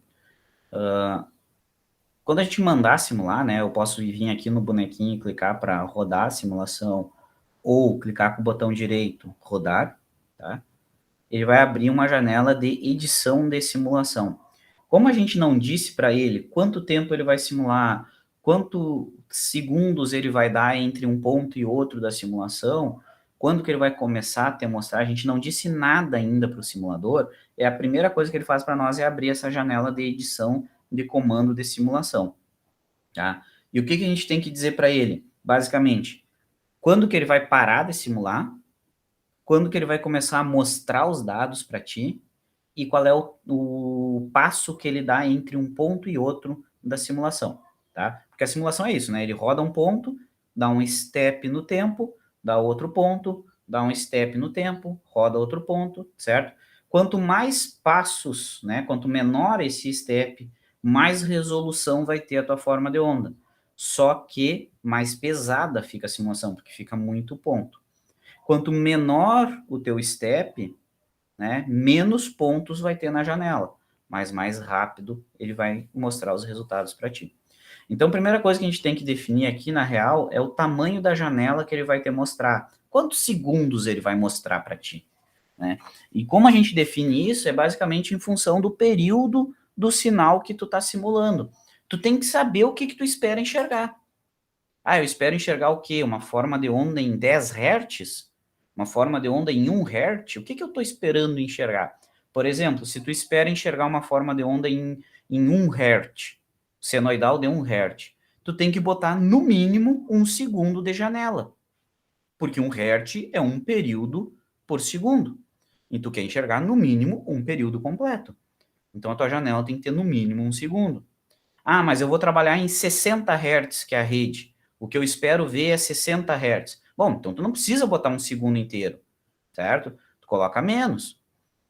Quando a gente mandar simular, né, eu posso vir aqui no bonequinho e clicar para rodar a simulação, ou clicar com o botão direito, rodar, tá? Ele vai abrir uma janela de edição de simulação. Como a gente não disse para ele quanto tempo ele vai simular, quantos segundos ele vai dar entre um ponto e outro da simulação, quando que ele vai começar a te mostrar, a gente não disse nada ainda para o simulador, a primeira coisa que ele faz para nós é abrir essa janela de edição de comando de simulação. Tá? E o que a gente tem que dizer para ele? Basicamente, quando que ele vai parar de simular, quando que ele vai começar a mostrar os dados para ti, e qual é o passo que ele dá entre um ponto e outro da simulação, tá? Porque a simulação é isso, né? Ele roda um ponto, dá um step no tempo, dá outro ponto, dá um step no tempo, roda outro ponto, certo? Quanto mais passos, né? Quanto menor esse step, mais resolução vai ter a tua forma de onda. Só que mais pesada fica a simulação, porque fica muito ponto. Quanto menor o teu step, né, menos pontos vai ter na janela, mas mais rápido ele vai mostrar os resultados para ti. Então, a primeira coisa que a gente tem que definir aqui, na real, é o tamanho da janela que ele vai te mostrar. Quantos segundos ele vai mostrar para ti? Né? E como a gente define isso, é basicamente em função do período do sinal que tu está simulando. Tu tem que saber o que tu espera enxergar. Eu espero enxergar o quê? Uma forma de onda em 10 Hz? Uma forma de onda em 1 Hz? O que eu estou esperando enxergar? Por exemplo, se tu espera enxergar uma forma de onda em 1 Hz, senoidal de 1 Hz, tu tem que botar no mínimo 1 segundo de janela, porque 1 Hz é 1 período por segundo, e tu quer enxergar no mínimo 1 período completo. Então a tua janela tem que ter no mínimo 1 segundo. Ah, mas eu vou trabalhar em 60 Hz, que é a rede. O que eu espero ver é 60 Hz. Bom, então tu não precisa botar 1 segundo inteiro, certo? Tu coloca menos.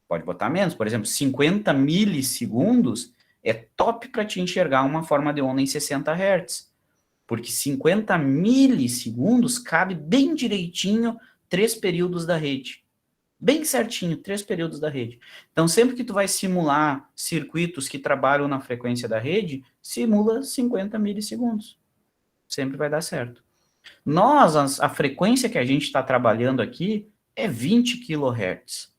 Pode botar menos. Por exemplo, 50 milissegundos é top para te enxergar uma forma de onda em 60 Hz. Porque 50 milissegundos cabe bem direitinho 3 períodos da rede. Bem certinho, 3 períodos da rede. Então, sempre que tu vai simular circuitos que trabalham na frequência da rede, simula 50 milissegundos. Sempre vai dar certo. A frequência que a gente está trabalhando aqui é 20 kHz.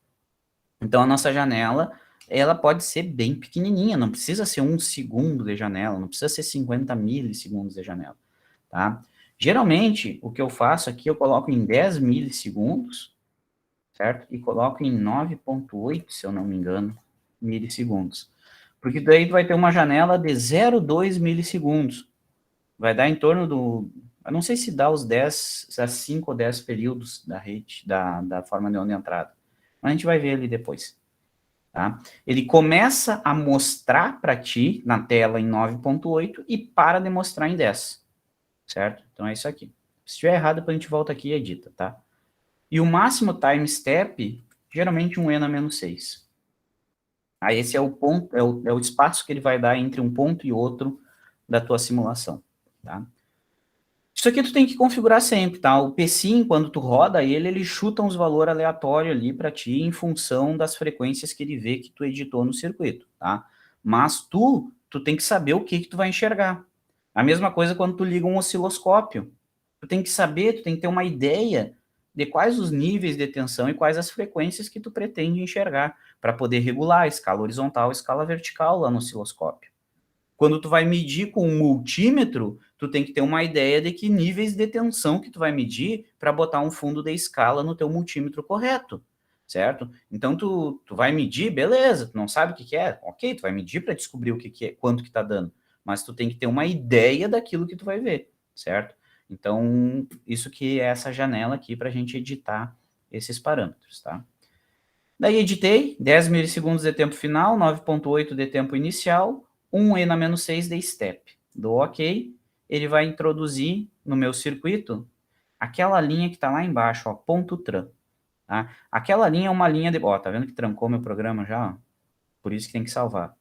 Então, a nossa janela, ela pode ser bem pequenininha, não precisa ser 1 segundo de janela, não precisa ser 50 milissegundos de janela, tá? Geralmente, o que eu faço aqui, eu coloco em 10 milissegundos, certo? E coloco em 9,8, se eu não me engano, milissegundos. Porque daí tu vai ter uma janela de 0,2 milissegundos. Vai dar em torno do... Eu não sei se dá os 5 ou 10 períodos da rede, da forma de onda de entrada. Mas a gente vai ver ali depois. Tá? Ele começa a mostrar para ti na tela em 9,8 e para de mostrar em 10. Certo? Então é isso aqui. Se estiver errado, depois a gente volta aqui e edita, tá? E o máximo time step, geralmente um ENA-6. Aí esse é o ponto, é o espaço que ele vai dar entre um ponto e outro da tua simulação, tá? Isso aqui tu tem que configurar sempre, tá? O PSIM, quando tu roda ele chuta uns valores aleatórios ali para ti em função das frequências que ele vê que tu editou no circuito, tá? Mas tu tem que saber o que tu vai enxergar. A mesma coisa quando tu liga um osciloscópio. Tu tem que saber, tu tem que ter uma ideia de quais os níveis de tensão e quais as frequências que tu pretende enxergar para poder regular a escala horizontal, a escala vertical lá no osciloscópio. Quando tu vai medir com um multímetro, tu tem que ter uma ideia de que níveis de tensão que tu vai medir para botar um fundo de escala no teu multímetro correto, certo? Então tu vai medir, beleza, tu não sabe o que é, ok, tu vai medir para descobrir o que é, quanto que tá dando, mas tu tem que ter uma ideia daquilo que tu vai ver, certo? Então, isso que é essa janela aqui para a gente editar esses parâmetros, tá? Daí editei, 10 milissegundos de tempo final, 9,8 de tempo inicial, 1 ENA-6 de step. Dou OK, ele vai introduzir no meu circuito aquela linha que está lá embaixo, ó, ponto tran. Tá? Aquela linha é uma linha de... Ó, tá vendo que trancou meu programa já? Por isso que tem que salvar.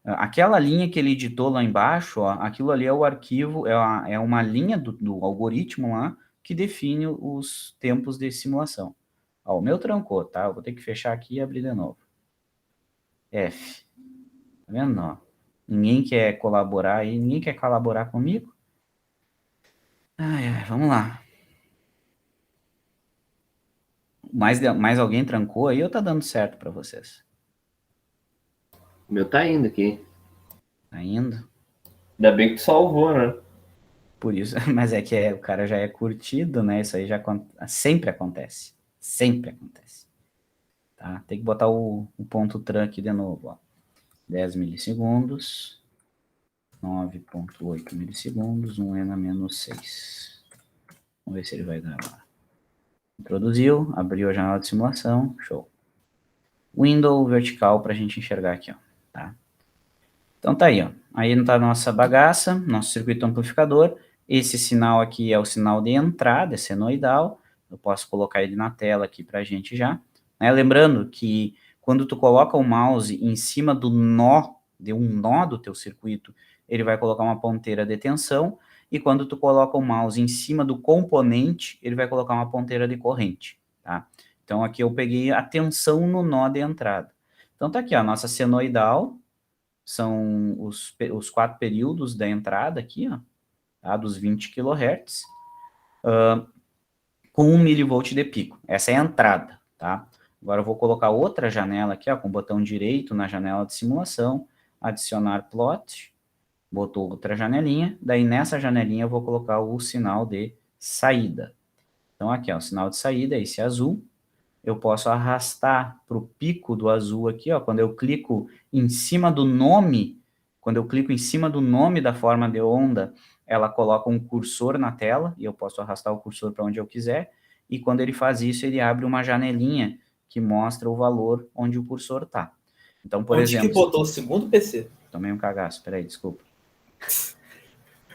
Aquela linha que ele editou lá embaixo, ó, aquilo ali é o arquivo, é uma linha do algoritmo lá que define os tempos de simulação. Ó, o meu trancou, tá? Eu vou ter que fechar aqui e abrir de novo. F. Tá vendo? Ó? Ninguém quer colaborar aí, ninguém quer colaborar comigo. Ai, vamos lá. Mais alguém trancou aí ou tá dando certo para vocês? O meu tá indo aqui. Tá indo? Ainda bem que tu salvou, né? Por isso, mas é que o cara já é curtido, né? Isso aí já sempre acontece. Sempre acontece. Tá? Tem que botar o ponto tran aqui de novo, ó. 10 milissegundos, 9,8 milissegundos, 1 ENA-6. Vamos ver se ele vai dar lá. Introduziu, abriu a janela de simulação, show. Window vertical para a gente enxergar aqui, ó, tá? Então tá aí, ó. Aí está a nossa bagaça, nosso circuito amplificador. Esse sinal aqui é o sinal de entrada, é senoidal. Eu posso colocar ele na tela aqui para a gente já. Né? Lembrando que quando tu coloca o mouse em cima do nó, de um nó do teu circuito, ele vai colocar uma ponteira de tensão. E quando tu coloca o mouse em cima do componente, ele vai colocar uma ponteira de corrente, tá? Então aqui eu peguei a tensão no nó de entrada. Então tá aqui, ó, a nossa senoidal, são os 4 períodos da entrada aqui, ó, tá? Dos 20 kHz, com 1 milivolt de pico. Essa é a entrada, tá? Agora eu vou colocar outra janela aqui, ó, com o botão direito na janela de simulação, adicionar plot, botou outra janelinha, daí nessa janelinha eu vou colocar o sinal de saída. Então aqui, ó, o sinal de saída é esse azul, eu posso arrastar para o pico do azul aqui, ó, quando eu clico em cima do nome, quando eu clico em cima do nome da forma de onda, ela coloca um cursor na tela, e eu posso arrastar o cursor para onde eu quiser, e quando ele faz isso, ele abre uma janelinha que mostra o valor onde o cursor está. Então, por exemplo... Onde que botou o segundo, PC? Tomei um cagaço, peraí, desculpa.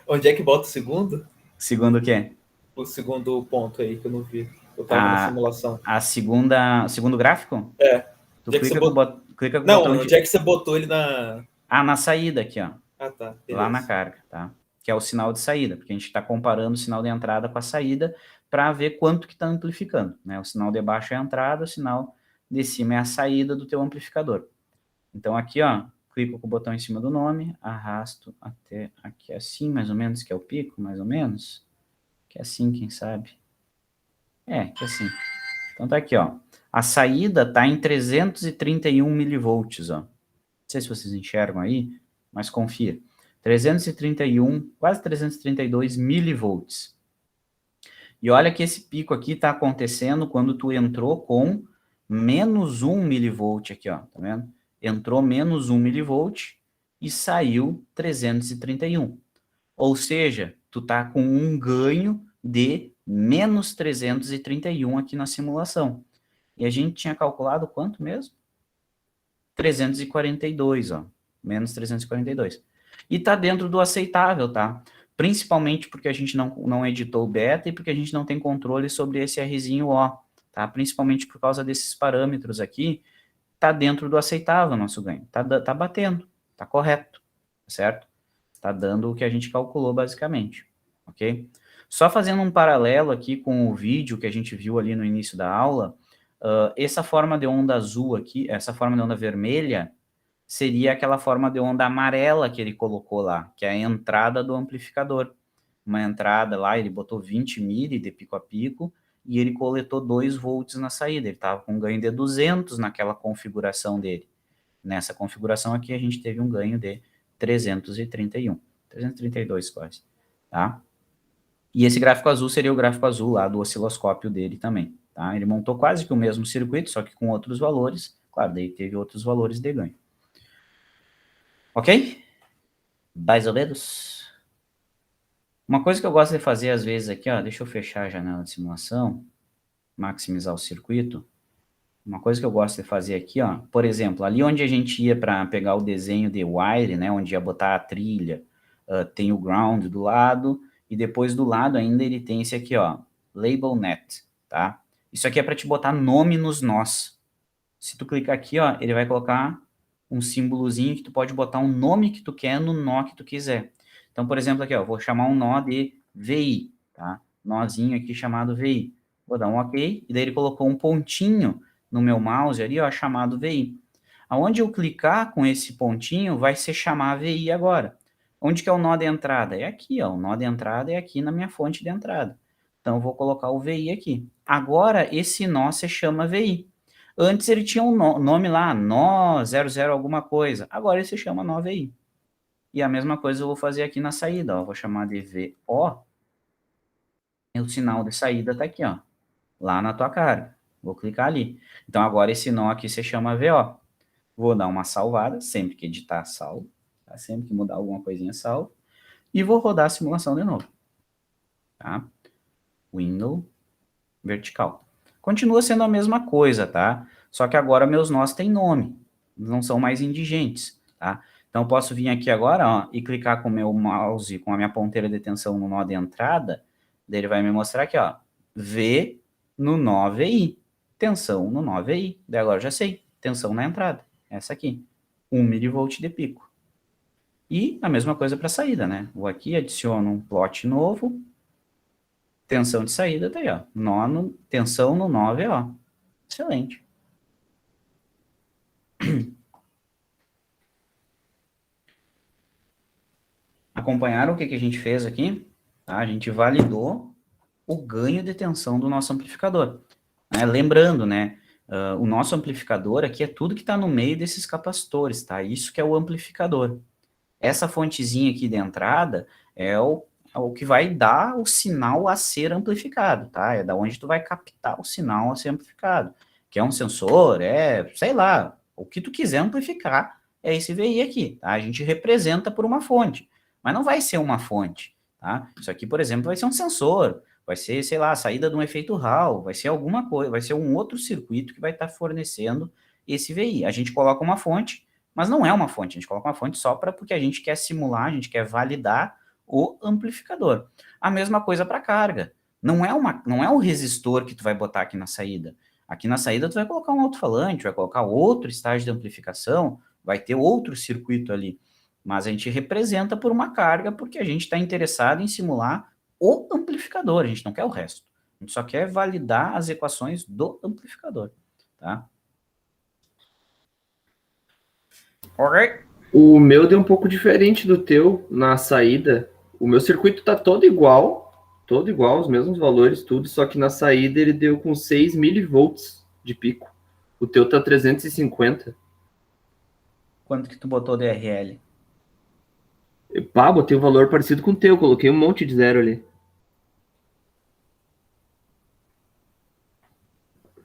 Onde é que bota o segundo? Segundo o quê? O segundo ponto aí que eu não vi. Eu tava na simulação. Segundo gráfico? É. Tu clica com o não, botão onde é que você botou ele na... na saída aqui, ó. Ah, tá. Beleza. Lá na carga, tá? Que é o sinal de saída, porque a gente está comparando o sinal de entrada com a saída para ver quanto que está amplificando, né? O sinal de baixo é a entrada, o sinal de cima é a saída do teu amplificador. Então aqui, ó, clico com o botão em cima do nome, arrasto até aqui assim, mais ou menos, que é o pico, mais ou menos. Que é assim, quem sabe? É, que é assim. Então tá aqui, ó. A saída tá em 331 milivolts, ó. Não sei se vocês enxergam aí, mas confia. 331, quase 332 milivolts. E olha que esse pico aqui está acontecendo quando tu entrou com menos 1 milivolt aqui, ó, tá vendo? Entrou menos 1 milivolt e saiu 331. Ou seja, tu tá com um ganho de menos 331 aqui na simulação. E a gente tinha calculado quanto mesmo? 342, ó. Menos 342. E tá dentro do aceitável, tá? Principalmente porque a gente não editou o beta e porque a gente não tem controle sobre esse Rzinho O, tá? Principalmente por causa desses parâmetros aqui, tá dentro do aceitável o nosso ganho. Tá batendo, tá correto, certo? Tá dando o que a gente calculou basicamente, ok? Só fazendo um paralelo aqui com o vídeo que a gente viu ali no início da aula, essa forma de onda azul aqui, essa forma de onda vermelha, seria aquela forma de onda amarela que ele colocou lá, que é a entrada do amplificador. Uma entrada lá, ele botou 20 mili de pico a pico, e ele coletou 2 volts na saída. Ele estava com um ganho de 200 naquela configuração dele. Nessa configuração aqui, a gente teve um ganho de 331. 332 quase, tá? E esse gráfico azul seria o gráfico azul lá do osciloscópio dele também, tá? Ele montou quase que o mesmo circuito, só que com outros valores. Claro, daí teve outros valores de ganho. Ok? Mais ou menos. Uma coisa que eu gosto de fazer às vezes aqui, ó, deixa eu fechar a janela de simulação, maximizar o circuito. Uma coisa que eu gosto de fazer aqui, ó, por exemplo, ali onde a gente ia para pegar o desenho de wire, né, onde ia botar a trilha, tem o ground do lado, e depois do lado ainda ele tem esse aqui, ó, label net, tá? Isso aqui é para te botar nome nos nós. Se tu clicar aqui, ó, ele vai colocar um símbolozinho que tu pode botar um nome que tu quer no nó que tu quiser. Então, por exemplo, aqui, ó, vou chamar um nó de VI, tá? Nozinho aqui chamado VI. Vou dar um OK, e daí ele colocou um pontinho no meu mouse ali, ó, chamado VI. Aonde eu clicar com esse pontinho, vai se chamar VI agora. Onde que é o nó de entrada? É aqui, ó, o nó de entrada é aqui na minha fonte de entrada. Então, eu vou colocar o VI aqui. Agora, esse nó se chama VI. Antes ele tinha um nome lá, nó 00 alguma coisa. Agora ele se chama nó VI. E a mesma coisa eu vou fazer aqui na saída, ó. Vou chamar de VO. E o sinal de saída tá aqui, ó. Lá na tua carga. Vou clicar ali. Então agora esse nó aqui se chama VO. Vou dar uma salvada, sempre que editar salvo. Tá? Sempre que mudar alguma coisinha salvo. E vou rodar a simulação de novo. Tá? Window vertical. Continua sendo a mesma coisa, tá? Só que agora meus nós têm nome, não são mais indigentes, tá? Então, eu posso vir aqui agora, ó, e clicar com o meu mouse, com a minha ponteira de tensão no nó de entrada, daí ele vai me mostrar aqui, ó, V no nó VI, tensão no nó VI. Daí agora eu já sei, tensão na entrada, essa aqui, 1 milivolt de pico. E a mesma coisa para a saída, né? Vou aqui, adiciono um plot novo, tensão de saída, tá aí, ó. Tensão no 9, ó. Excelente. Acompanharam o que a gente fez aqui? Tá? A gente validou o ganho de tensão do nosso amplificador. Lembrando, né? O nosso amplificador aqui é tudo que está no meio desses capacitores, tá? Isso que é o amplificador. Essa fontezinha aqui de entrada é o que vai dar o sinal a ser amplificado, tá? É da onde tu vai captar o sinal a ser amplificado. que é um sensor, sei lá, o que tu quiser amplificar é esse VI aqui, tá? A gente representa por uma fonte, mas não vai ser uma fonte, tá? Isso aqui, por exemplo, vai ser um sensor, vai ser, sei lá, a saída de um efeito Hall, vai ser alguma coisa, vai ser um outro circuito que vai estar fornecendo esse VI. A gente coloca uma fonte, mas não é uma fonte, a gente coloca uma fonte só porque a gente quer simular, a gente quer validar o amplificador. A mesma coisa para carga. Não é um resistor que tu vai botar aqui na saída. Aqui na saída tu vai colocar um alto-falante, vai colocar outro estágio de amplificação, vai ter outro circuito ali. Mas a gente representa por uma carga porque a gente está interessado em simular o amplificador, a gente não quer o resto. A gente só quer validar as equações do amplificador, tá? Ok. O meu deu um pouco diferente do teu na saída. O meu circuito tá todo igual, os mesmos valores, tudo, só que na saída ele deu com 6 milivolts de pico. O teu tá 350. Quanto que tu botou DRL? Pá, botei um valor parecido com o teu, coloquei um monte de zero ali.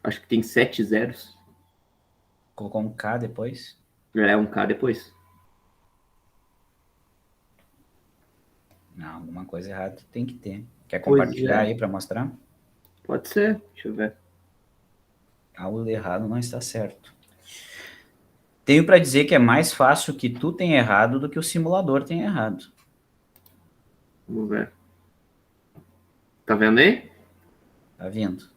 Acho que tem 7 zeros. Colocou um K depois? É, um K depois. Não, alguma coisa errada tem que ter. Quer compartilhar aí para mostrar? Pode ser, deixa eu ver. Algo errado não está certo. Tenho para dizer que é mais fácil que tu tenha errado do que o simulador tenha errado. Vamos ver. Tá vendo aí? Tá vindo.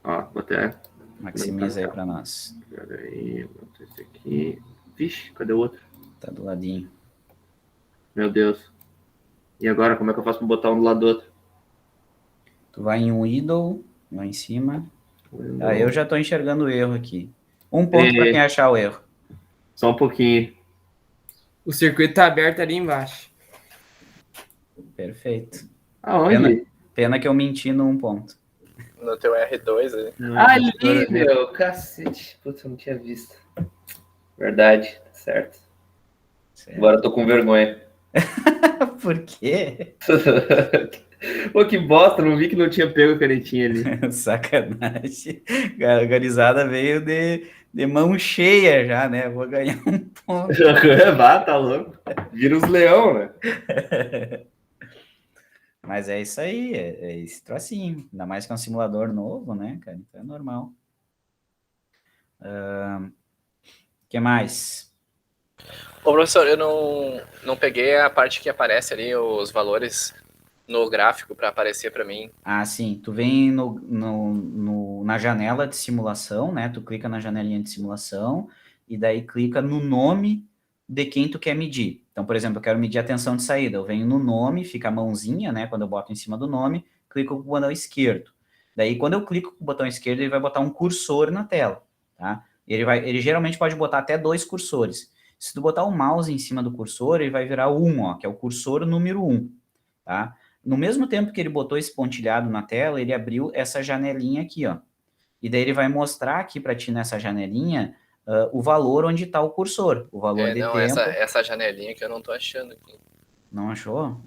Ó, vou até... Maximiza aí para nós. Pera aí, bota esse aqui. Vixe, cadê o outro? Tá do ladinho. Meu Deus. E agora, como é que eu faço para botar um do lado do outro? Tu vai em um idle, lá em cima. Eu já tô enxergando o erro aqui. Um ponto para quem achar o erro. Só um pouquinho. O circuito tá aberto ali embaixo. Perfeito. Aonde? Pena que eu menti no 1 ponto. No teu R2 ali. Ali, meu, cacete. Putz, eu não tinha visto. Verdade, tá certo. Agora eu tô com vergonha. Por quê? Pô, que bosta, não vi que não tinha pego a canetinha ali. Sacanagem. A organizada veio de mão cheia já, né? Vou ganhar um ponto. Vá, tá louco. Vira os leão, né? Mas é isso aí, é esse trocinho. Ainda mais que é um simulador novo, né, cara? Então é normal. Que mais? Ô, professor, eu não peguei a parte que aparece ali, os valores no gráfico para aparecer para mim. Ah, sim. Tu vem na janela de simulação, né? Tu clica na janelinha de simulação e daí clica no nome de quem tu quer medir. Então, por exemplo, eu quero medir a tensão de saída. Eu venho no nome, fica a mãozinha, né? Quando eu boto em cima do nome, clico com o botão esquerdo. Daí, quando eu clico com o botão esquerdo, ele vai botar um cursor na tela, tá? Ele geralmente pode botar até 2 cursores. Se tu botar o mouse em cima do cursor, ele vai virar o 1, ó, que é o cursor número 1, tá? No mesmo tempo que ele botou esse pontilhado na tela, ele abriu essa janelinha aqui, ó. E daí ele vai mostrar aqui para ti nessa janelinha o valor onde está o cursor, o valor de tempo. Essa janelinha que eu não tô achando aqui. Não achou?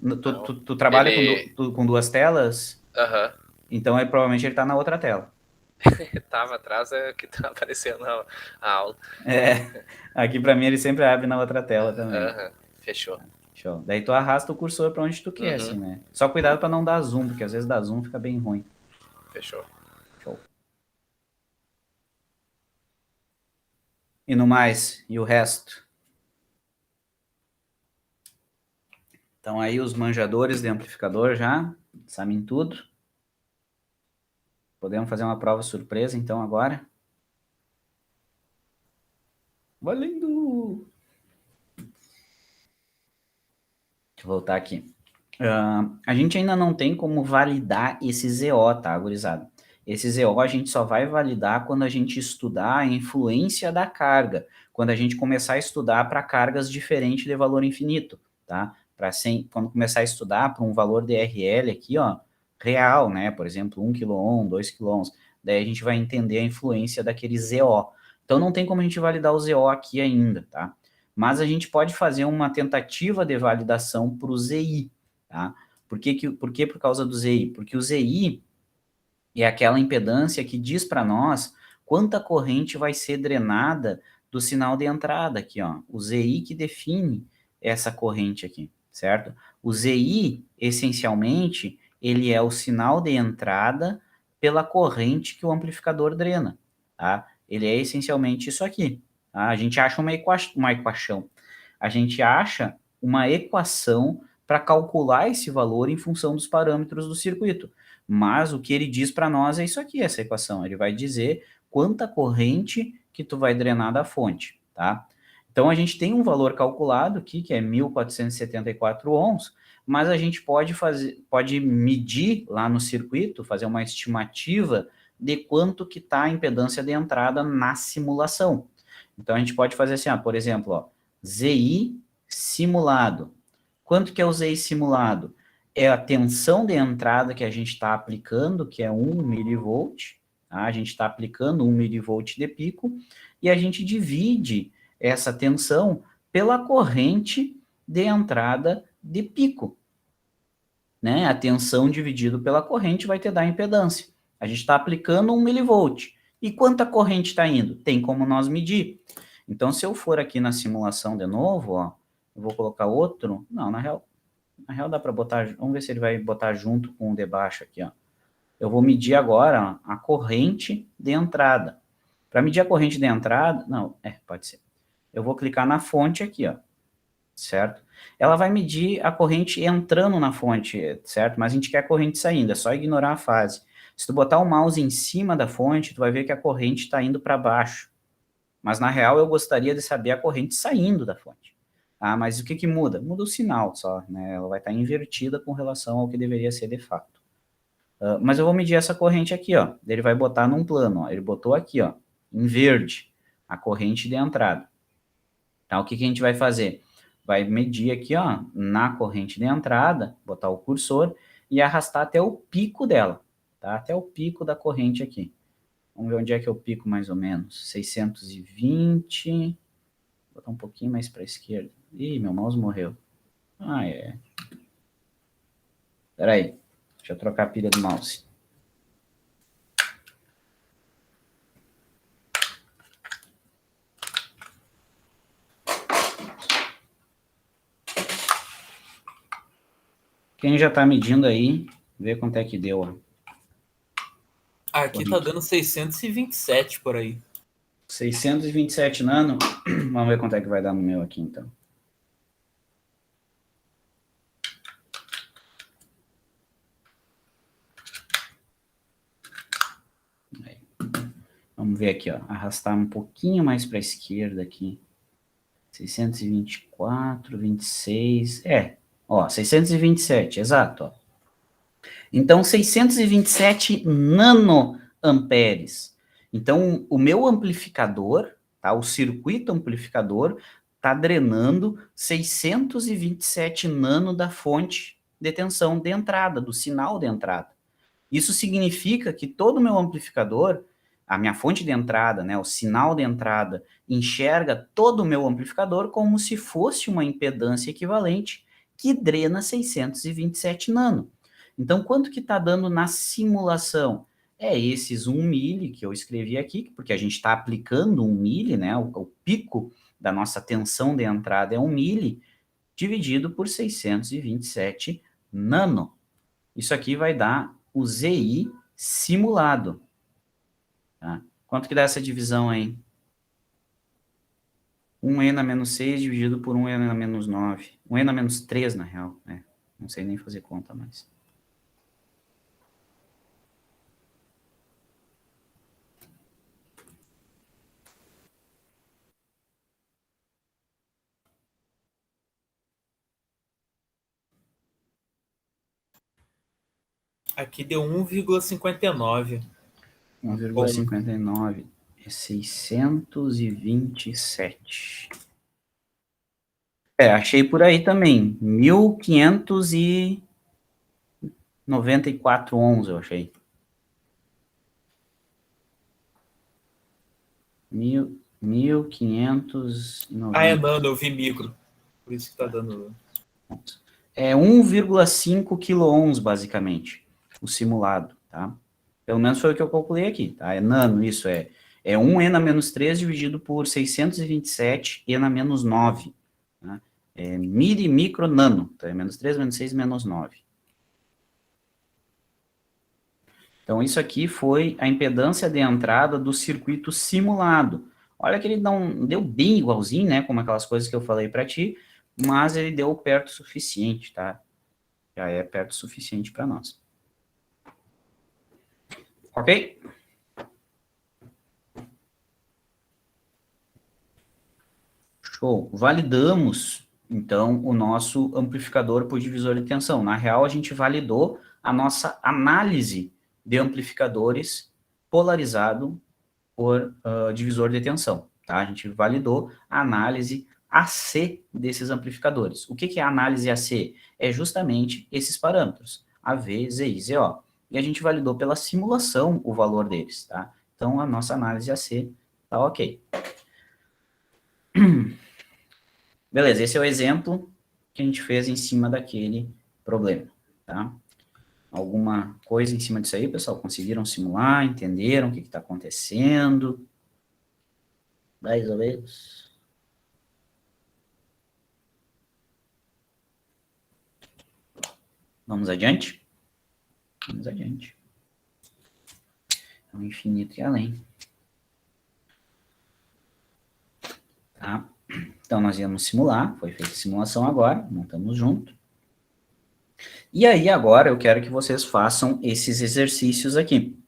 Tu trabalha com 2 telas? Aham. Então provavelmente ele está na outra tela. Tava atrás, é que tá aparecendo a aula. Aqui para mim ele sempre abre na outra tela também. Fechou. Show. Daí tu arrasta o cursor para onde tu quer, assim, né? Só cuidado para não dar zoom, porque às vezes dar zoom fica bem ruim. Fechou. Show. E no mais, e o resto? Então aí os manjadores de amplificador já sabem tudo. Podemos fazer uma prova surpresa, então, agora. Valendo! Deixa eu voltar aqui. A gente ainda não tem como validar esse ZO, tá, gurizada? Esse ZO a gente só vai validar quando a gente estudar a influência da carga, quando a gente começar a estudar para cargas diferentes de valor infinito, tá? Quando começar a estudar para um valor de RL aqui, ó, real, né? Por exemplo, 1 kΩ, 2 kΩ. Daí a gente vai entender a influência daquele ZO. Então não tem como a gente validar o ZO aqui ainda, tá? Mas a gente pode fazer uma tentativa de validação para o ZI, tá? Por que por causa do ZI? Porque o ZI, é aquela impedância que diz para nós quanta corrente vai ser drenada do sinal de entrada aqui, ó. O ZI que define essa corrente aqui, certo? O ZI, essencialmente, ele é o sinal de entrada pela corrente que o amplificador drena, tá? Ele é essencialmente isso aqui, tá? A gente acha uma equação. A gente acha uma equação para calcular esse valor em função dos parâmetros do circuito. Mas o que ele diz para nós é isso aqui, essa equação. Ele vai dizer quanta corrente que tu vai drenar da fonte, tá? Então, a gente tem um valor calculado aqui, que é 1.474 ohms, mas a gente pode medir lá no circuito, fazer uma estimativa de quanto que está a impedância de entrada na simulação. Então, a gente pode fazer assim, ó, por exemplo, ó, ZI simulado. Quanto que é o ZI simulado? É a tensão de entrada que a gente está aplicando, que é 1 milivolt, tá? A gente está aplicando 1 milivolt de pico, e a gente divide essa tensão pela corrente de entrada de pico, né? A tensão dividido pela corrente vai te dar a impedância. A gente está aplicando 1 milivolt. E quanta corrente está indo? Tem como nós medir. Então, se eu for aqui na simulação de novo, ó, eu vou colocar outro. Não, na real dá para botar, vamos ver se ele vai botar junto com o de baixo aqui, ó. Eu vou medir agora ó, a corrente de entrada. Para medir a corrente de entrada, não, pode ser. Eu vou clicar na fonte aqui, ó, certo? Ela vai medir a corrente entrando na fonte, certo? Mas a gente quer a corrente saindo, é só ignorar a fase. Se tu botar o mouse em cima da fonte, tu vai ver que a corrente está indo para baixo. Mas, na real, eu gostaria de saber a corrente saindo da fonte. Ah, mas o que que muda? Muda o sinal só, né? Ela vai estar invertida com relação ao que deveria ser de fato. Mas eu vou medir essa corrente aqui, ó. Ele vai botar num plano, ó. Ele botou aqui, ó, em verde, a corrente de entrada. Tá? O que que a gente vai fazer? Vai medir aqui, ó, na corrente de entrada, botar o cursor e arrastar até o pico dela, tá? Até o pico da corrente aqui. Vamos ver onde é que é o pico mais ou menos. 620. Vou botar um pouquinho mais para a esquerda. Ih, meu mouse morreu. Ah, é. Espera aí. Deixa eu trocar a pilha do mouse. Quem já está medindo aí, vê quanto é que deu, ó. Aqui tá dando 627 por aí. 627 nano. Vamos ver quanto é que vai dar no meu aqui, então. Aí. Vamos ver aqui, ó. Arrastar um pouquinho mais para a esquerda aqui. 624, 26. Ó, 627, exato, ó. Então, 627 nanoamperes. Então, o meu amplificador, tá? O circuito amplificador está drenando 627 nano da fonte de tensão de entrada, do sinal de entrada. Isso significa que todo o meu amplificador, a minha fonte de entrada, né, o sinal de entrada, enxerga todo o meu amplificador como se fosse uma impedância equivalente que drena 627 nano. Então, quanto que está dando na simulação? É esses 1 mili que eu escrevi aqui, porque a gente está aplicando 1 mili, né? O pico da nossa tensão de entrada é 1 mili, dividido por 627 nano. Isso aqui vai dar o ZI simulado. Tá? Quanto que dá essa divisão aí? 1 na menos 6 dividido por 1 na menos 9. 1 na menos 3, na real. Não sei nem fazer conta mais. Aqui deu 1,59. 1,59 é 627. Achei por aí também. 1.594 ohms, eu achei. 1.590. Ah, é nano, eu vi micro. Por isso que tá dando... É 1,5 kΩ, basicamente, o simulado, tá? Pelo menos foi o que eu calculei aqui, tá? É nano, isso é 1 n a menos 3 dividido por 627 n a menos 9. Tá? É mili, micro, nano. Então, é menos 3, menos 6, menos 9. Então, isso aqui foi a impedância de entrada do circuito simulado. Olha que ele não deu bem igualzinho, né? Como aquelas coisas que eu falei para ti, mas ele deu perto o suficiente, tá? Já é perto o suficiente para nós. Ok? Show. Validamos, então, o nosso amplificador por divisor de tensão. Na real, a gente validou a nossa análise de amplificadores polarizado por divisor de tensão. Tá? A gente validou a análise AC desses amplificadores. O que é a análise AC? É justamente esses parâmetros, AV, ZI, ZO. E a gente validou pela simulação o valor deles. Tá? Então, a nossa análise AC está ok. Beleza, esse é o exemplo que a gente fez em cima daquele problema, tá? Alguma coisa em cima disso aí, pessoal? Conseguiram simular? Entenderam o que está acontecendo? Mais ou menos. Vamos adiante? Vamos adiante. É o infinito e além. Tá? Então, nós íamos simular, foi feita a simulação agora, montamos junto. E aí, agora, eu quero que vocês façam esses exercícios aqui.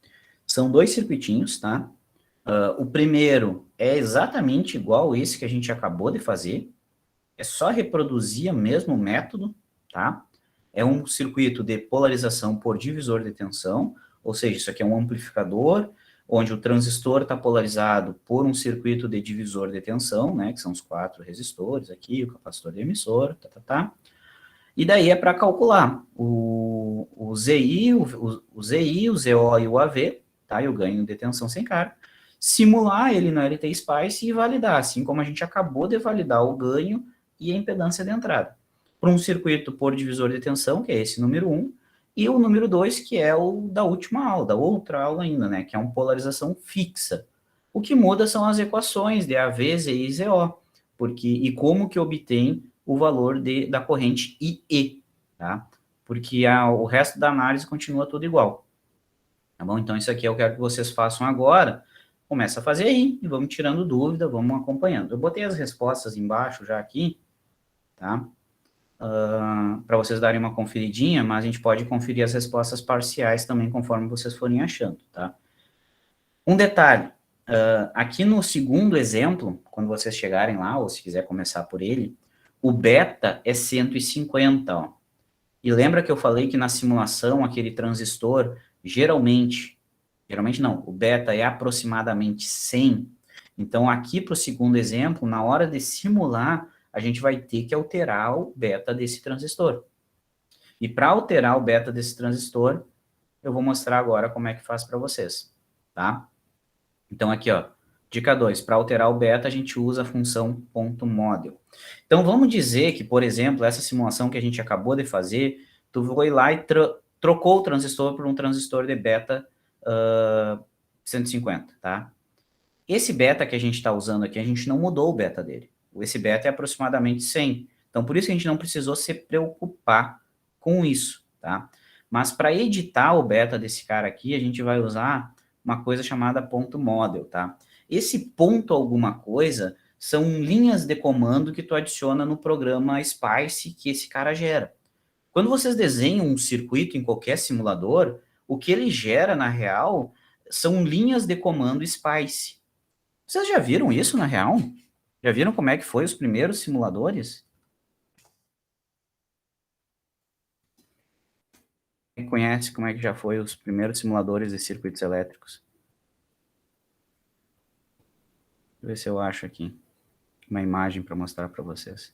São 2 circuitinhos, tá? O primeiro é exatamente igual esse que a gente acabou de fazer. É só reproduzir o mesmo método, tá? É um circuito de polarização por divisor de tensão, ou seja, isso aqui é um amplificador, onde o transistor está polarizado por um circuito de divisor de tensão, né, que são os 4 resistores aqui, o capacitor de emissor, E daí é para calcular o ZI, o ZI, o ZO e o AV, tá? E o ganho de tensão sem carga. Simular ele no LT Spice e validar, assim como a gente acabou de validar o ganho e a impedância de entrada. Para um circuito por divisor de tensão, que é esse número 1, e o número 2, que é o da última aula, da outra aula ainda, né? Que é uma polarização fixa. O que muda são as equações de AV, ZI e ZO, e como que obtém o valor da corrente IE, tá? Porque o resto da análise continua tudo igual. Tá bom? Então, isso aqui eu quero que vocês façam agora. Começa a fazer aí, e vamos tirando dúvida, vamos acompanhando. Eu botei as respostas embaixo já aqui, tá? Para vocês darem uma conferidinha, mas a gente pode conferir as respostas parciais também, conforme vocês forem achando, tá? Um detalhe, aqui no segundo exemplo, quando vocês chegarem lá, ou se quiser começar por ele, o beta é 150, ó. E lembra que eu falei que na simulação, aquele transistor, geralmente não, o beta é aproximadamente 100. Então, aqui para o segundo exemplo, na hora de simular, a gente vai ter que alterar o beta desse transistor. E para alterar o beta desse transistor, eu vou mostrar agora como é que faz para vocês, tá? Então, aqui, ó, dica 2, para alterar o beta, a gente usa a função .model. Então, vamos dizer que, por exemplo, essa simulação que a gente acabou de fazer, tu foi lá e trocou o transistor por um transistor de beta 150, tá? Esse beta que a gente está usando aqui, a gente não mudou o beta dele. Esse beta é aproximadamente 100. Então, por isso que a gente não precisou se preocupar com isso, tá? Mas para editar o beta desse cara aqui, a gente vai usar uma coisa chamada .model, tá? Esse ponto alguma coisa são linhas de comando que tu adiciona no programa Spice que esse cara gera. Quando vocês desenham um circuito em qualquer simulador, o que ele gera, na real, são linhas de comando Spice. Vocês já viram isso, na real? Já viram como é que foi os primeiros simuladores? Quem conhece como é que já foi os primeiros simuladores de circuitos elétricos? Deixa eu ver se eu acho aqui uma imagem para mostrar para vocês.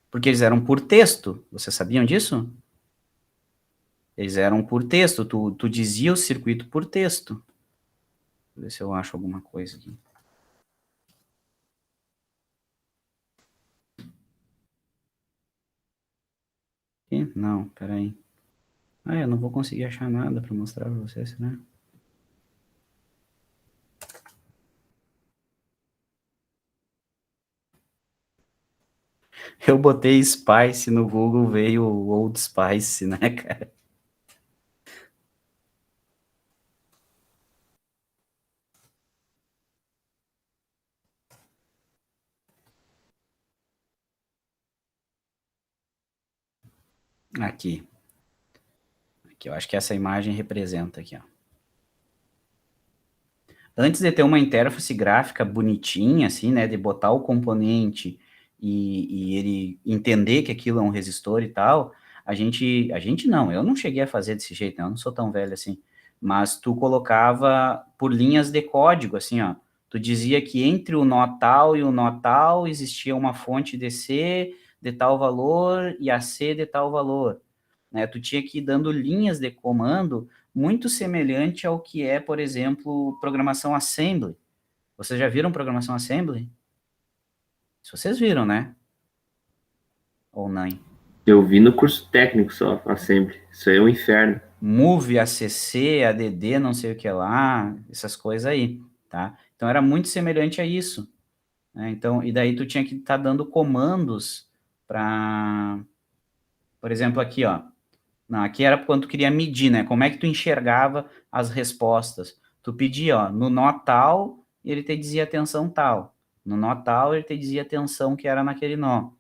Porque eles eram por texto. Vocês sabiam disso? Eles eram por texto. Tu dizia o circuito por texto. Deixa eu ver se eu acho alguma coisa aqui. Não, peraí. Eu não vou conseguir achar nada para mostrar para vocês, né? Eu botei Spice no Google, veio o Old Spice, né, cara? Aqui. Aqui, eu acho que essa imagem representa aqui, ó. Antes de ter uma interface gráfica bonitinha, assim, né, de botar o componente e ele entender que aquilo é um resistor e tal, a gente não, eu não cheguei a fazer desse jeito, né, eu não sou tão velho assim, mas tu colocava por linhas de código, assim, ó, tu dizia que entre o nó tal e o nó tal existia uma fonte DC de tal valor e AC de tal valor, né, tu tinha que ir dando linhas de comando muito semelhante ao que é, por exemplo, programação assembly. Vocês já viram programação assembly? Se vocês viram, né? Ou não? Eu vi no curso técnico só, Assembly. Isso aí é um inferno. Move, ACC, ADD, não sei o que lá, essas coisas aí, tá? Então era muito semelhante a isso, né? Então, e daí tu tinha que estar dando comandos para, por exemplo, aqui, ó. Não, aqui era quando tu queria medir, né? Como é que tu enxergava as respostas? Tu pedia, ó, no nó tal, ele te dizia tensão tal. No nó tal, ele te dizia a tensão que era naquele nó,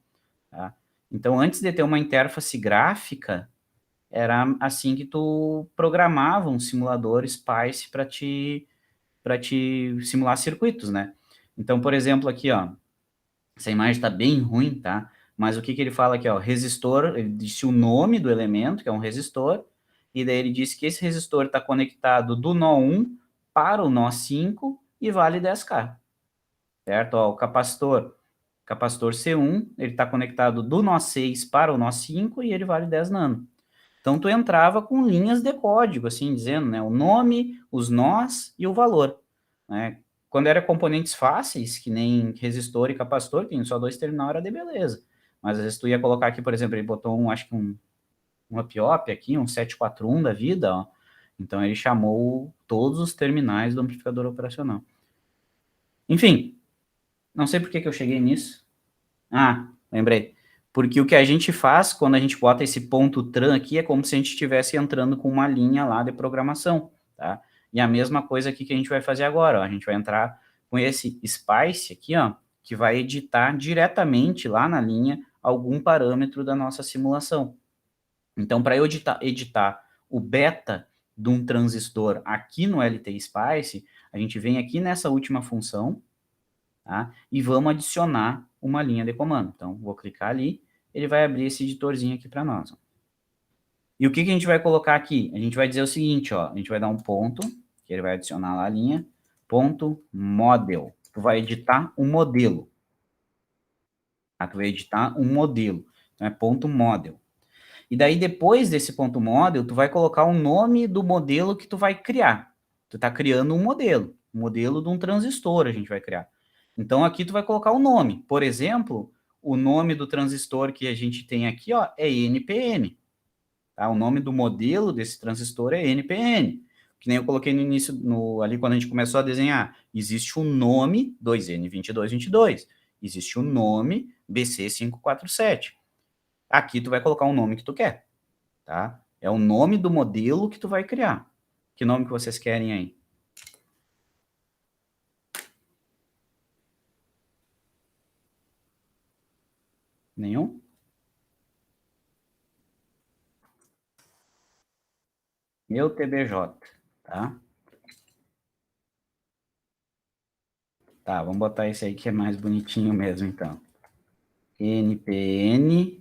tá? Então, antes de ter uma interface gráfica, era assim que tu programava um simulador Spice para te simular circuitos, né? Então, por exemplo, aqui, ó, essa imagem está bem ruim, tá? Mas o que ele fala aqui, ó, resistor, ele disse o nome do elemento, que é um resistor, e daí ele disse que esse resistor está conectado do nó 1 para o nó 5 e vale 10K, certo? Ó, o capacitor C1, ele está conectado do nó 6 para o nó 5 e ele vale 10 nano. Então, tu entrava com linhas de código, assim, dizendo, né, o nome, os nós e o valor, né? Quando era componentes fáceis, que nem resistor e capacitor, tem só dois terminais, era de beleza. Mas às vezes tu ia colocar aqui, por exemplo, ele botou acho que um up-op aqui, um 741 da vida, ó. Então ele chamou todos os terminais do amplificador operacional. Enfim, não sei por que eu cheguei nisso. Ah, lembrei. Porque o que a gente faz quando a gente bota esse ponto tran aqui é como se a gente estivesse entrando com uma linha lá de programação, tá? E a mesma coisa aqui que a gente vai fazer agora, ó. A gente vai entrar com esse Spice aqui, ó, que vai editar diretamente lá na linha algum parâmetro da nossa simulação. Então, para eu editar o beta de um transistor aqui no LT Spice, a gente vem aqui nessa última função, tá? E vamos adicionar uma linha de comando. Então, vou clicar ali, ele vai abrir esse editorzinho aqui para nós. Ó. E o que a gente vai colocar aqui? A gente vai dizer o seguinte, ó, a gente vai dar um ponto, que ele vai adicionar lá a linha, ponto model. Tu vai editar um modelo. Tá? Tu vai editar um modelo. Então, é ponto model. E daí, depois desse ponto model, tu vai colocar o nome do modelo que tu vai criar. Tu tá criando um modelo de um transistor a gente vai criar. Então, aqui tu vai colocar o nome. Por exemplo, o nome do transistor que a gente tem aqui, ó, é NPN. Tá? O nome do modelo desse transistor é NPN. Que nem eu coloquei no início, ali quando a gente começou a desenhar. Existe o nome 2N2222. Existe o nome BC547. Aqui tu vai colocar o nome que tu quer, tá? É o nome do modelo que tu vai criar. Que nome que vocês querem aí? Nenhum? Meu TBJ, tá? Tá, vamos botar esse aí que é mais bonitinho mesmo, então. NPN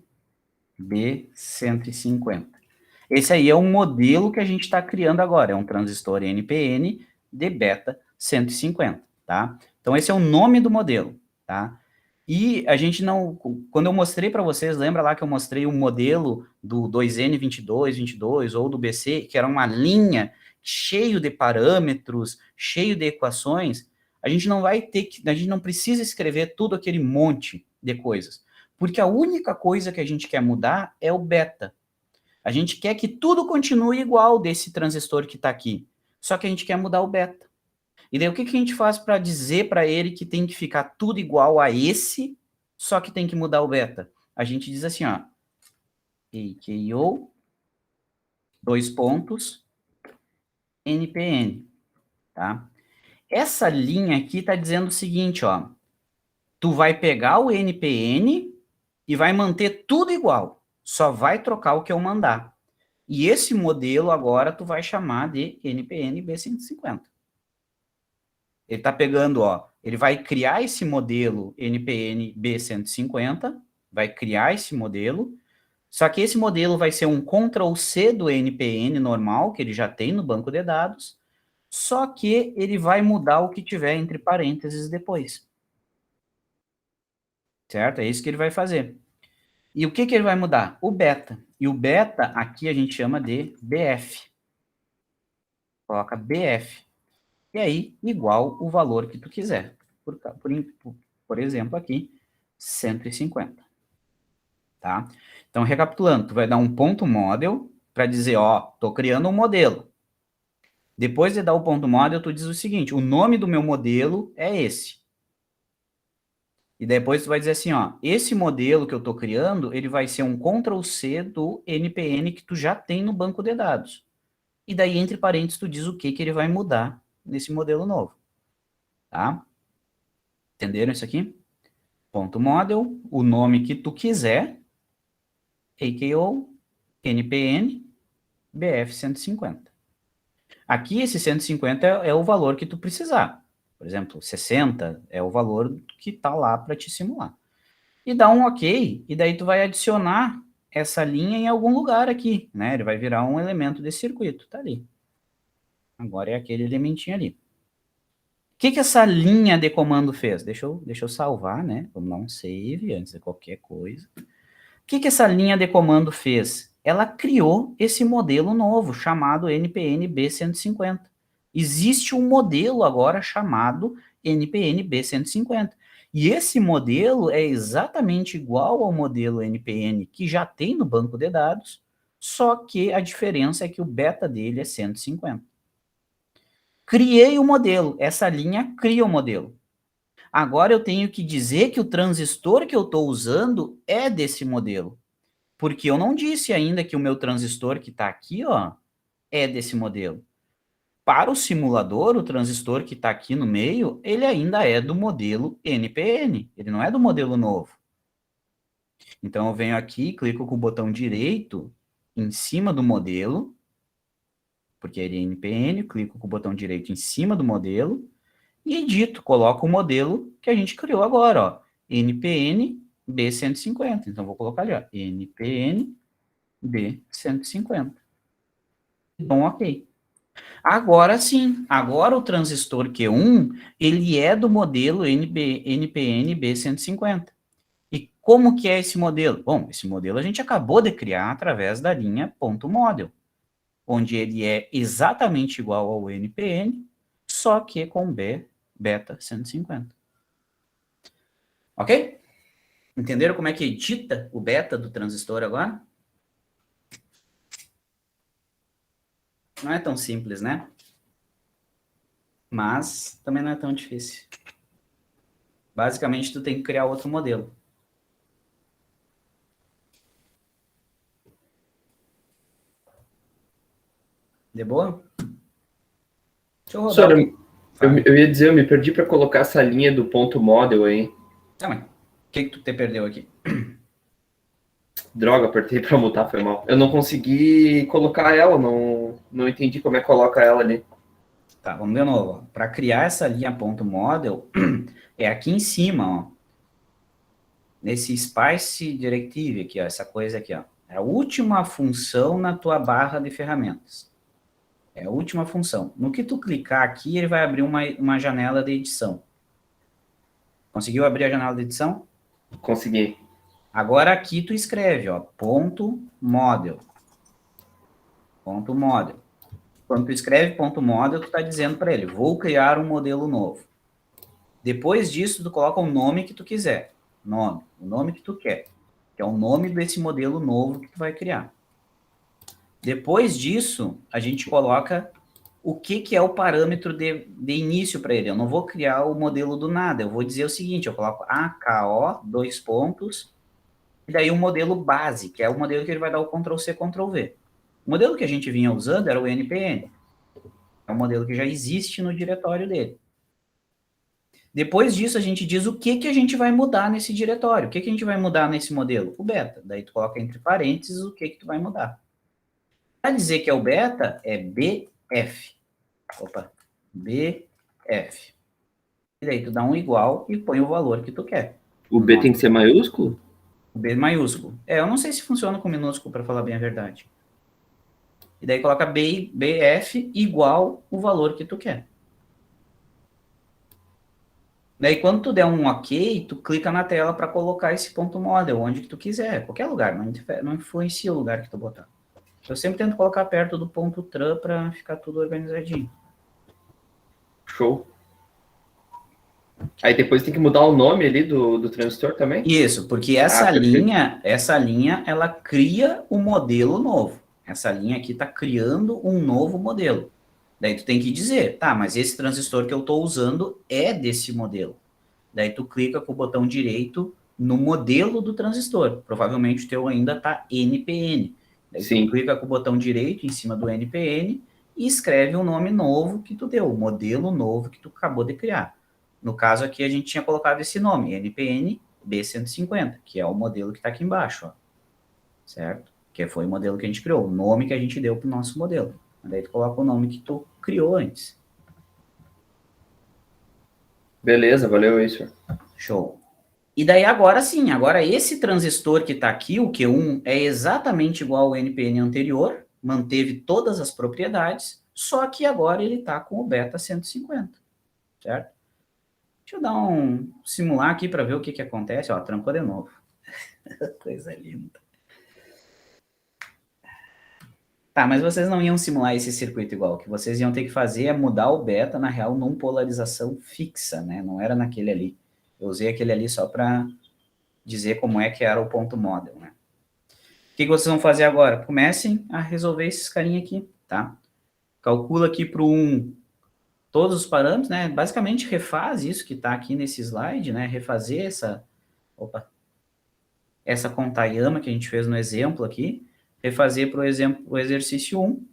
B150. Esse aí é um modelo que a gente está criando agora, é um transistor NPN de beta 150, tá? Então, esse é o nome do modelo, tá? E a gente não... Quando eu mostrei para vocês, lembra lá que eu mostrei o modelo do 2N2222 ou do BC, que era uma linha cheio de parâmetros, cheio de equações, a gente não vai ter que... A gente não precisa escrever tudo aquele monte de coisas. Porque a única coisa que a gente quer mudar é o beta. A gente quer que tudo continue igual desse transistor que está aqui. Só que a gente quer mudar o beta. E daí o que a gente faz para dizer para ele que tem que ficar tudo igual a esse, só que tem que mudar o beta? a gente diz assim, ó, AKO, 2 pontos, NPN, tá? Essa linha aqui está dizendo o seguinte, ó, tu vai pegar o NPN e vai manter tudo igual, só vai trocar o que eu mandar. E esse modelo agora tu vai chamar de NPN B150. Ele está pegando, ó, ele vai criar esse modelo NPN B150, vai criar esse modelo, só que esse modelo vai ser um Ctrl+C do NPN normal, que ele já tem no banco de dados, só que ele vai mudar o que tiver entre parênteses depois. Certo? É isso que ele vai fazer. E o que ele vai mudar? O beta. E o beta aqui a gente chama de BF. Coloca BF. E aí, igual o valor que tu quiser. Por exemplo, aqui, 150. Tá? Então, recapitulando, tu vai dar um ponto model para dizer, ó, tô criando um modelo. Depois de dar o ponto model, tu diz o seguinte, o nome do meu modelo é esse. E depois tu vai dizer assim, ó, esse modelo que eu tô criando, ele vai ser um Ctrl+C do NPN que tu já tem no banco de dados. E daí, entre parênteses, tu diz o que ele vai mudar nesse modelo novo. Tá? Entenderam isso aqui? Ponto model, o nome que tu quiser, AKO, NPN, BF150. Aqui, esse 150 é o valor que tu precisar. Por exemplo, 60 é o valor que está lá para te simular. E dá um OK, e daí tu vai adicionar essa linha em algum lugar aqui, né? Ele vai virar um elemento desse circuito, tá ali. Agora é aquele elementinho ali. O que essa linha de comando fez? Deixa eu salvar, né? Vamos dar um save antes de qualquer coisa. O que essa linha de comando fez? Ela criou esse modelo novo, chamado NPN B150. Existe um modelo agora chamado NPN B150. E esse modelo é exatamente igual ao modelo NPN que já tem no banco de dados, só que a diferença é que o beta dele é 150. Criei o modelo, essa linha cria o modelo. Agora eu tenho que dizer que o transistor que eu estou usando é desse modelo. Porque eu não disse ainda que o meu transistor que está aqui, ó, é desse modelo. Para o simulador, o transistor que está aqui no meio, ele ainda é do modelo NPN, ele não é do modelo novo. Então eu venho aqui, clico com o botão direito em cima do modelo, porque ele é NPN, clico com o botão direito em cima do modelo, e edito, coloco o modelo que a gente criou agora, ó, NPN B150. Então vou colocar ali, ó, NPN B150. Então, ok. Agora sim, agora o transistor Q1, ele é do modelo NPN B150. E como que é esse modelo? Bom, esse modelo a gente acabou de criar através da linha .model, onde ele é exatamente igual ao NPN, só que com beta 150. Ok? Entenderam como é que edita o beta do transistor agora? Não é tão simples, né? Mas também não é tão difícil. Basicamente, tu tem que criar outro modelo. De boa? Deixa eu rodar. Eu ia dizer, eu me perdi para colocar essa linha do ponto model aí. Tá, mas o que tu te perdeu aqui? Droga, apertei para mutar, foi mal. Eu não consegui colocar ela, não entendi como é que coloca ela ali. Tá, vamos de novo. Para criar essa linha .model, é aqui em cima, ó. Nesse Spice Directive aqui, ó, essa coisa aqui, ó. É a última função na tua barra de ferramentas. É a última função. No que tu clicar aqui, ele vai abrir uma janela de edição. Conseguiu abrir a janela de edição? Consegui. Agora aqui tu escreve, ó, .model. .model. Quando tu escreve .model, tu tá dizendo para ele, vou criar um modelo novo. Depois disso, tu coloca o nome que tu quiser. O nome que tu quer. Que é o nome desse modelo novo que tu vai criar. Depois disso, a gente coloca o que é o parâmetro de início para ele. Eu não vou criar o modelo do nada. Eu vou dizer o seguinte, eu coloco AKO, 2 pontos, E daí o modelo base, que é o modelo que ele vai dar o Ctrl+C, Ctrl+V. O modelo que a gente vinha usando era o NPN. É um modelo que já existe no diretório dele. Depois disso, a gente diz o que a gente vai mudar nesse diretório. O que a gente vai mudar nesse modelo? O beta. Daí tu coloca entre parênteses o que tu vai mudar. Para dizer que é o beta, é BF. Opa, BF. E daí tu dá um igual e põe o valor que tu quer. O B tem que ser maiúsculo? O B maiúsculo. Eu não sei se funciona com minúsculo, para falar bem a verdade. E daí coloca BF igual o valor que tu quer. Daí quando tu der um OK, tu clica na tela para colocar esse ponto model, onde que tu quiser, qualquer lugar, não influencia o lugar que tu botar. Eu sempre tento colocar perto do ponto tran para ficar tudo organizadinho. Show. Aí depois tem que mudar o nome ali do transistor também? Isso, porque essa linha, ela cria um modelo novo. Essa linha aqui está criando um novo modelo. Daí tu tem que dizer, tá, mas esse transistor que eu estou usando é desse modelo. Daí tu clica com o botão direito no modelo do transistor. Provavelmente o teu ainda está NPN. Daí Sim. tu clica com o botão direito em cima do NPN e escreve o nome novo que tu deu, o modelo novo que tu acabou de criar. No caso aqui, a gente tinha colocado esse nome, NPN B150, que é o modelo que está aqui embaixo, ó. Certo? Que foi o modelo que a gente criou, o nome que a gente deu para o nosso modelo. Daí tu coloca o nome que tu criou antes. Beleza, valeu aí, senhor. Show. E daí agora sim, agora esse transistor que está aqui, o Q1, é exatamente igual ao NPN anterior, manteve todas as propriedades, só que agora ele está com o beta 150, certo? Deixa eu dar simular aqui para ver o que acontece. Ó, trancou de novo. Coisa linda. Tá, mas vocês não iam simular esse circuito igual. O que vocês iam ter que fazer é mudar o beta, na real, numa polarização fixa, né? Não era naquele ali. Eu usei aquele ali só para dizer como é que era o ponto model, né? O que vocês vão fazer agora? Comecem a resolver esses carinha aqui, tá? Calcula aqui para o 1 todos os parâmetros, né? Basicamente refaz isso que está aqui nesse slide, né? Refazer essa Kontayama que a gente fez no exemplo aqui, refazer para o exercício 1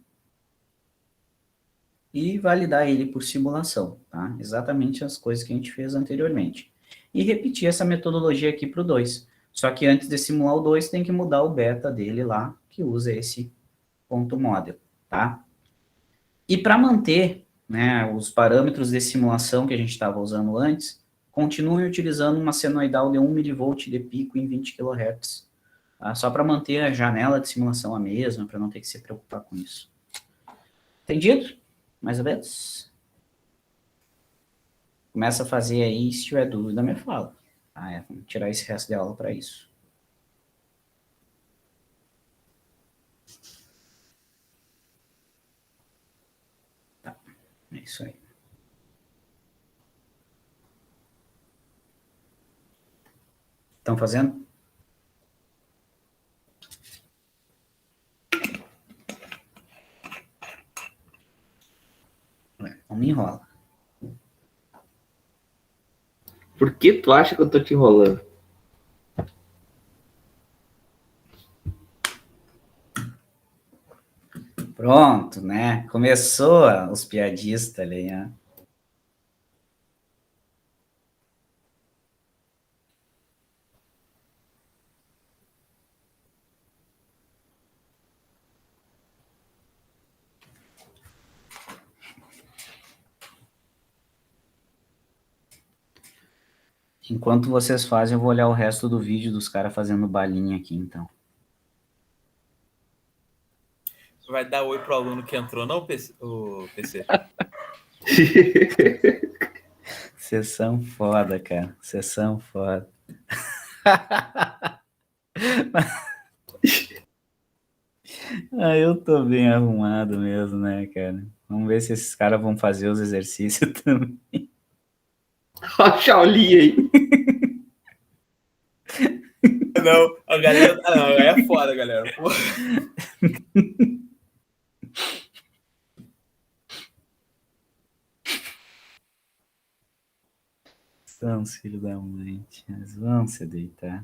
e validar ele por simulação, tá? Exatamente as coisas que a gente fez anteriormente. E repetir essa metodologia aqui para o 2. Só que antes de simular o 2, tem que mudar o beta dele lá, que usa esse ponto model, tá? E para manter, né, os parâmetros de simulação que a gente estava usando antes, continue utilizando uma senoidal de 1 mV de pico em 20 kHz. Tá? Só para manter a janela de simulação a mesma, para não ter que se preocupar com isso. Entendido? Mais ou menos? Começa a fazer aí, se tiver dúvida, me fala. Vamos tirar esse resto de aula para isso. Tá, é isso aí. Estão fazendo? Não me enrola. Por que tu acha que eu tô te enrolando? Pronto, né? Começou os piadistas ali, né? Enquanto vocês fazem, eu vou olhar o resto do vídeo dos caras fazendo balinha aqui, então. Vai dar oi pro aluno que entrou, não, o PC? Vocês são foda, cara. Vocês são foda. Eu tô bem arrumado mesmo, né, cara? Vamos ver se esses caras vão fazer os exercícios também. Olha a Shaolin aí. Não, a galera. Não, é foda, galera. Pô. São os filhos da mãe. Eles vão se deitar.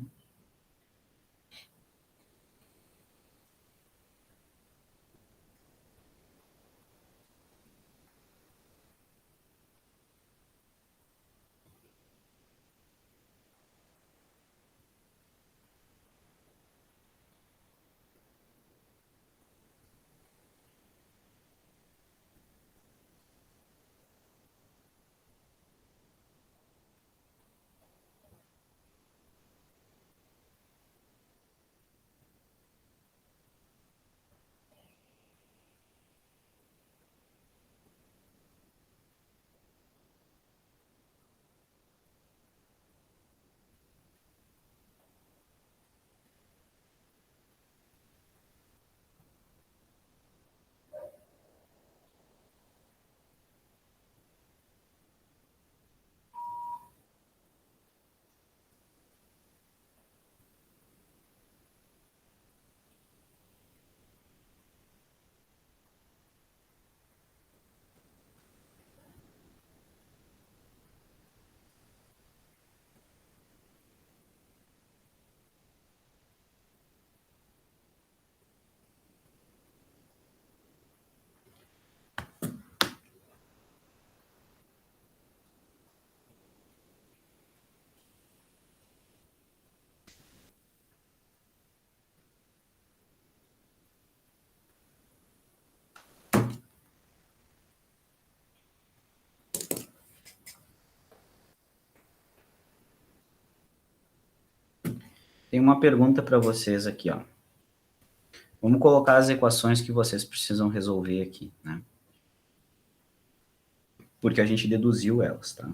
Tem uma pergunta para vocês aqui, ó. Vamos colocar as equações que vocês precisam resolver aqui, né? Porque a gente deduziu elas, tá?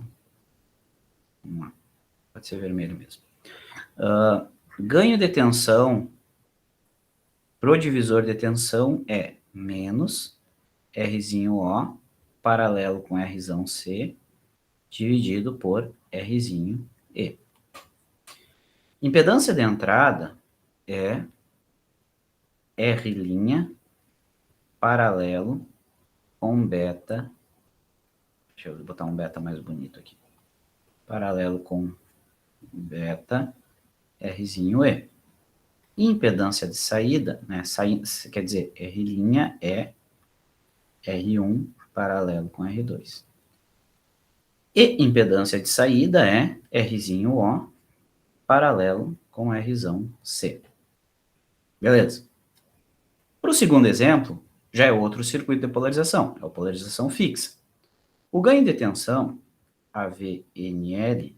Vamos lá. Pode ser vermelho mesmo. Ganho de tensão pro divisor de tensão é menos Rzinho O paralelo com Rzão C dividido por Rzinho E. Impedância de entrada é R' paralelo com beta. Deixa eu botar um beta mais bonito aqui. Paralelo com beta Rzinho E. E impedância de saída, né? Quer dizer, R' é R1 paralelo com R2. E impedância de saída é Rzinho O paralelo com Rzão C. Beleza. Para o segundo exemplo, já é outro circuito de polarização, é a polarização fixa. O ganho de tensão, AVNL,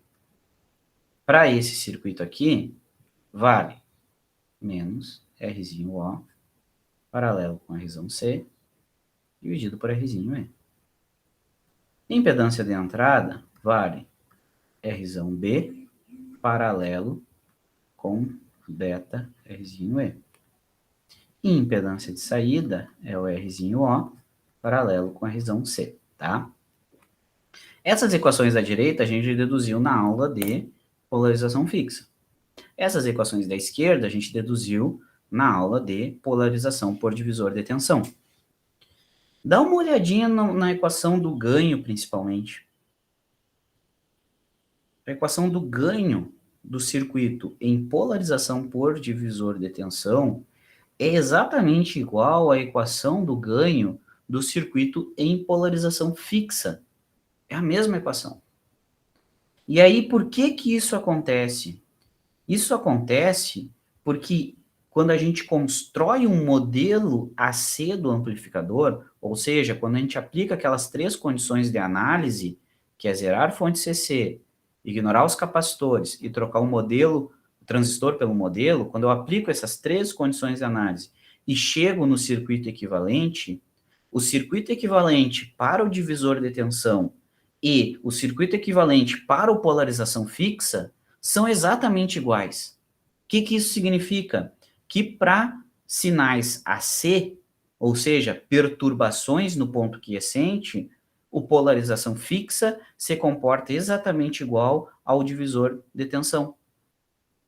para esse circuito aqui, vale menos Rzinho O paralelo com Rzão C dividido por Rzinho E. Impedância de entrada vale Rzão B paralelo com beta Rzinho E. E impedância de saída é o Rzinho O paralelo com Rzão C, tá? Essas equações da direita a gente deduziu na aula de polarização fixa. Essas equações da esquerda a gente deduziu na aula de polarização por divisor de tensão. Dá uma olhadinha na equação do ganho, principalmente. A equação do ganho do circuito em polarização por divisor de tensão é exatamente igual à equação do ganho do circuito em polarização fixa. É a mesma equação. E aí, por que que isso acontece? Isso acontece porque quando a gente constrói um modelo AC do amplificador, ou seja, quando a gente aplica aquelas 3 condições de análise, que é zerar fonte CC, ignorar os capacitores e trocar o modelo, o transistor pelo modelo, quando eu aplico essas 3 condições de análise e chego no circuito equivalente, o circuito equivalente para o divisor de tensão e o circuito equivalente para a polarização fixa são exatamente iguais. O que que isso significa? Que para sinais AC, ou seja, perturbações no ponto quiescente, a polarização fixa se comporta exatamente igual ao divisor de tensão.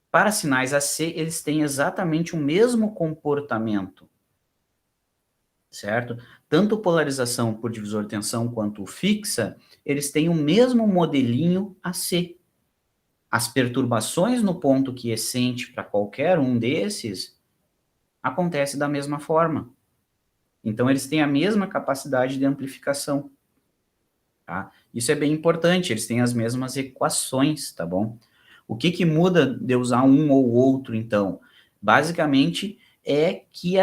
Para sinais AC, eles têm exatamente o mesmo comportamento, certo? Tanto polarização por divisor de tensão quanto fixa, eles têm o mesmo modelinho AC. As perturbações no ponto quiescente para qualquer um desses acontece da mesma forma. Então, eles têm a mesma capacidade de amplificação. Tá? Isso é bem importante, eles têm as mesmas equações, tá bom? O que que muda de usar um ou outro, então? Basicamente, é que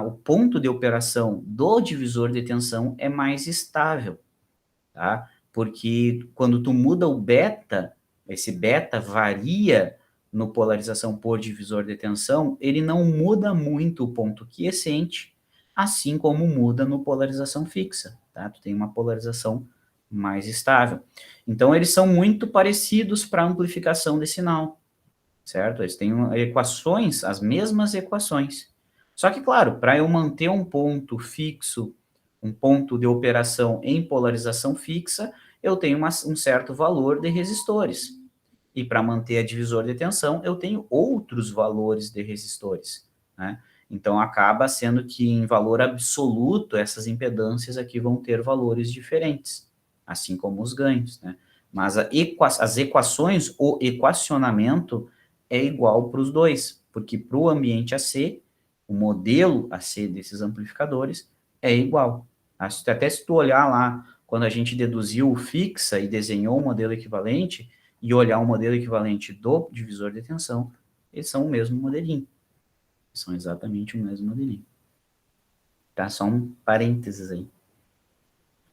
o ponto de operação do divisor de tensão é mais estável, tá? Porque quando tu muda o beta, esse beta varia no polarização por divisor de tensão, ele não muda muito o ponto quiescente, assim como muda no polarização fixa, tá? Tu tem uma polarização mais estável. Então, eles são muito parecidos para amplificação de sinal, certo? Eles têm equações, as mesmas equações. Só que, claro, para eu manter um ponto fixo, um ponto de operação em polarização fixa, eu tenho um certo valor de resistores. E para manter a divisor de tensão, eu tenho outros valores de resistores, né? Então, acaba sendo que em valor absoluto, essas impedâncias aqui vão ter valores diferentes, assim como os ganhos, né? Mas as equações, o equacionamento é igual para os dois, porque para o ambiente AC, o modelo AC desses amplificadores é igual. Até se tu olhar lá, quando a gente deduziu o fixa e desenhou o modelo equivalente, e olhar o modelo equivalente do divisor de tensão, eles são o mesmo modelinho. São exatamente o mesmo modelinho. Tá? Só um parênteses aí.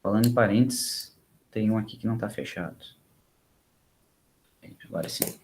Falando em parênteses, tem um aqui que não está fechado. Agora sim.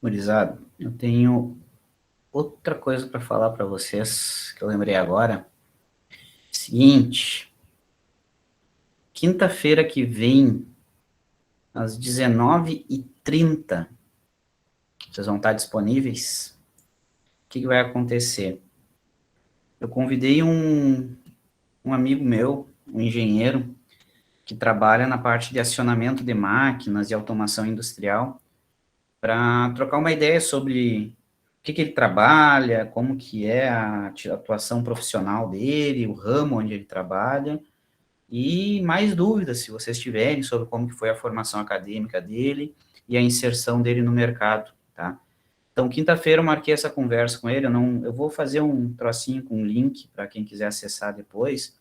Gurizada, eu tenho outra coisa para falar para vocês, que eu lembrei agora. Seguinte, quinta-feira que vem, às 19h30, vocês vão estar disponíveis? O que vai acontecer? Eu convidei um amigo meu, um engenheiro, que trabalha na parte de acionamento de máquinas e automação industrial, para trocar uma ideia sobre o que ele trabalha, como que é a atuação profissional dele, o ramo onde ele trabalha, e mais dúvidas, se vocês tiverem, sobre como que foi a formação acadêmica dele e a inserção dele no mercado, tá? Então, quinta-feira eu marquei essa conversa com ele, eu vou fazer um trocinho com um link para quem quiser acessar depois,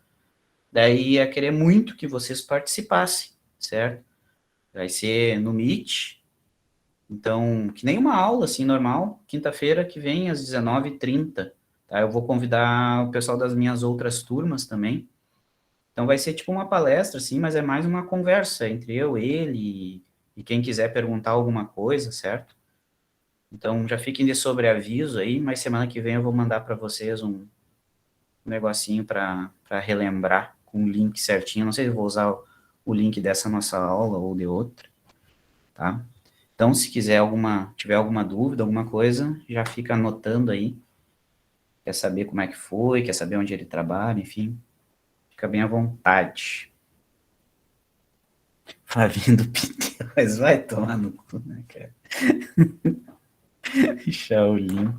daí ia querer muito que vocês participassem, certo? Vai ser no Meet, então, que nem uma aula, assim, normal, quinta-feira que vem, às 19h30, tá? Eu vou convidar o pessoal das minhas outras turmas também. Então, vai ser tipo uma palestra, assim, mas é mais uma conversa entre eu, ele e quem quiser perguntar alguma coisa, certo? Então, já fiquem de sobreaviso aí, mas semana que vem eu vou mandar para vocês um negocinho para relembrar, com o link certinho. Não sei se eu vou usar o link dessa nossa aula ou de outra, tá? Então, se tiver alguma dúvida, alguma coisa, já fica anotando aí. Quer saber como é que foi, quer saber onde ele trabalha, enfim, fica bem à vontade. Flavinho do Pneu, mas vai tomar no cu, né, cara? Shaolin.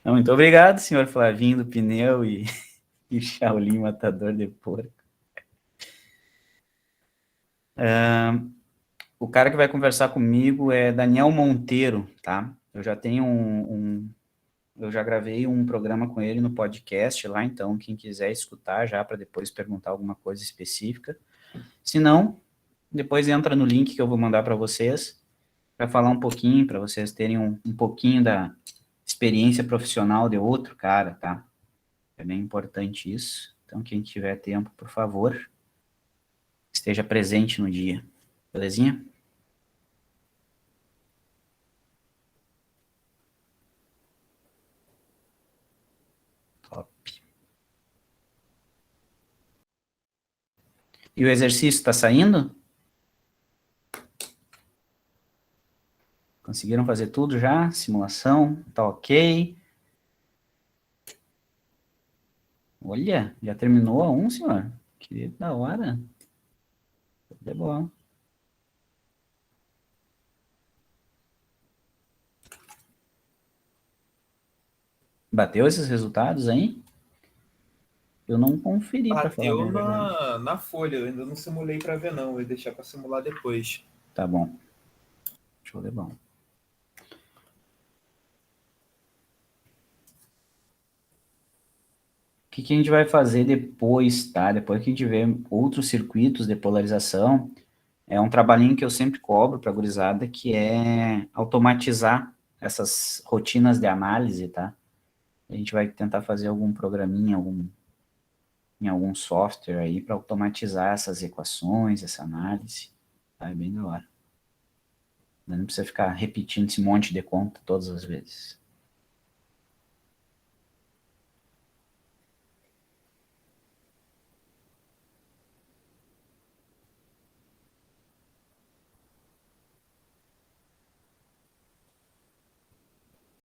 Não, muito obrigado, senhor Flavinho do Pneu e Shaolin Matador de Porco. O cara que vai conversar comigo é Daniel Monteiro, tá? Eu já tenho eu já gravei um programa com ele no podcast lá, então quem quiser escutar já para depois perguntar alguma coisa específica. Se não, depois entra no link que eu vou mandar para vocês, para falar um pouquinho, para vocês terem um pouquinho da experiência profissional de outro cara, tá? É bem importante isso. Então, quem tiver tempo, por favor, esteja presente no dia. Belezinha? Top. E o exercício está saindo? Conseguiram fazer tudo já? Simulação? Tá ok? Olha, já terminou a 1, senhor? Que da hora. É bom. Bateu esses resultados aí? Eu não conferi, para falar a Bateu verdade. na folha, eu ainda não simulei para ver, não. Eu vou deixar para simular depois. Tá bom. Show de bom. O que a gente vai fazer depois, tá? Depois que a gente vê outros circuitos de polarização, é um trabalhinho que eu sempre cobro para a gurizada, que é automatizar essas rotinas de análise, tá? A gente vai tentar fazer algum programinha, em algum software aí para automatizar essas equações, essa análise. Tá? É bem da hora. Não precisa ficar repetindo esse monte de conta todas as vezes.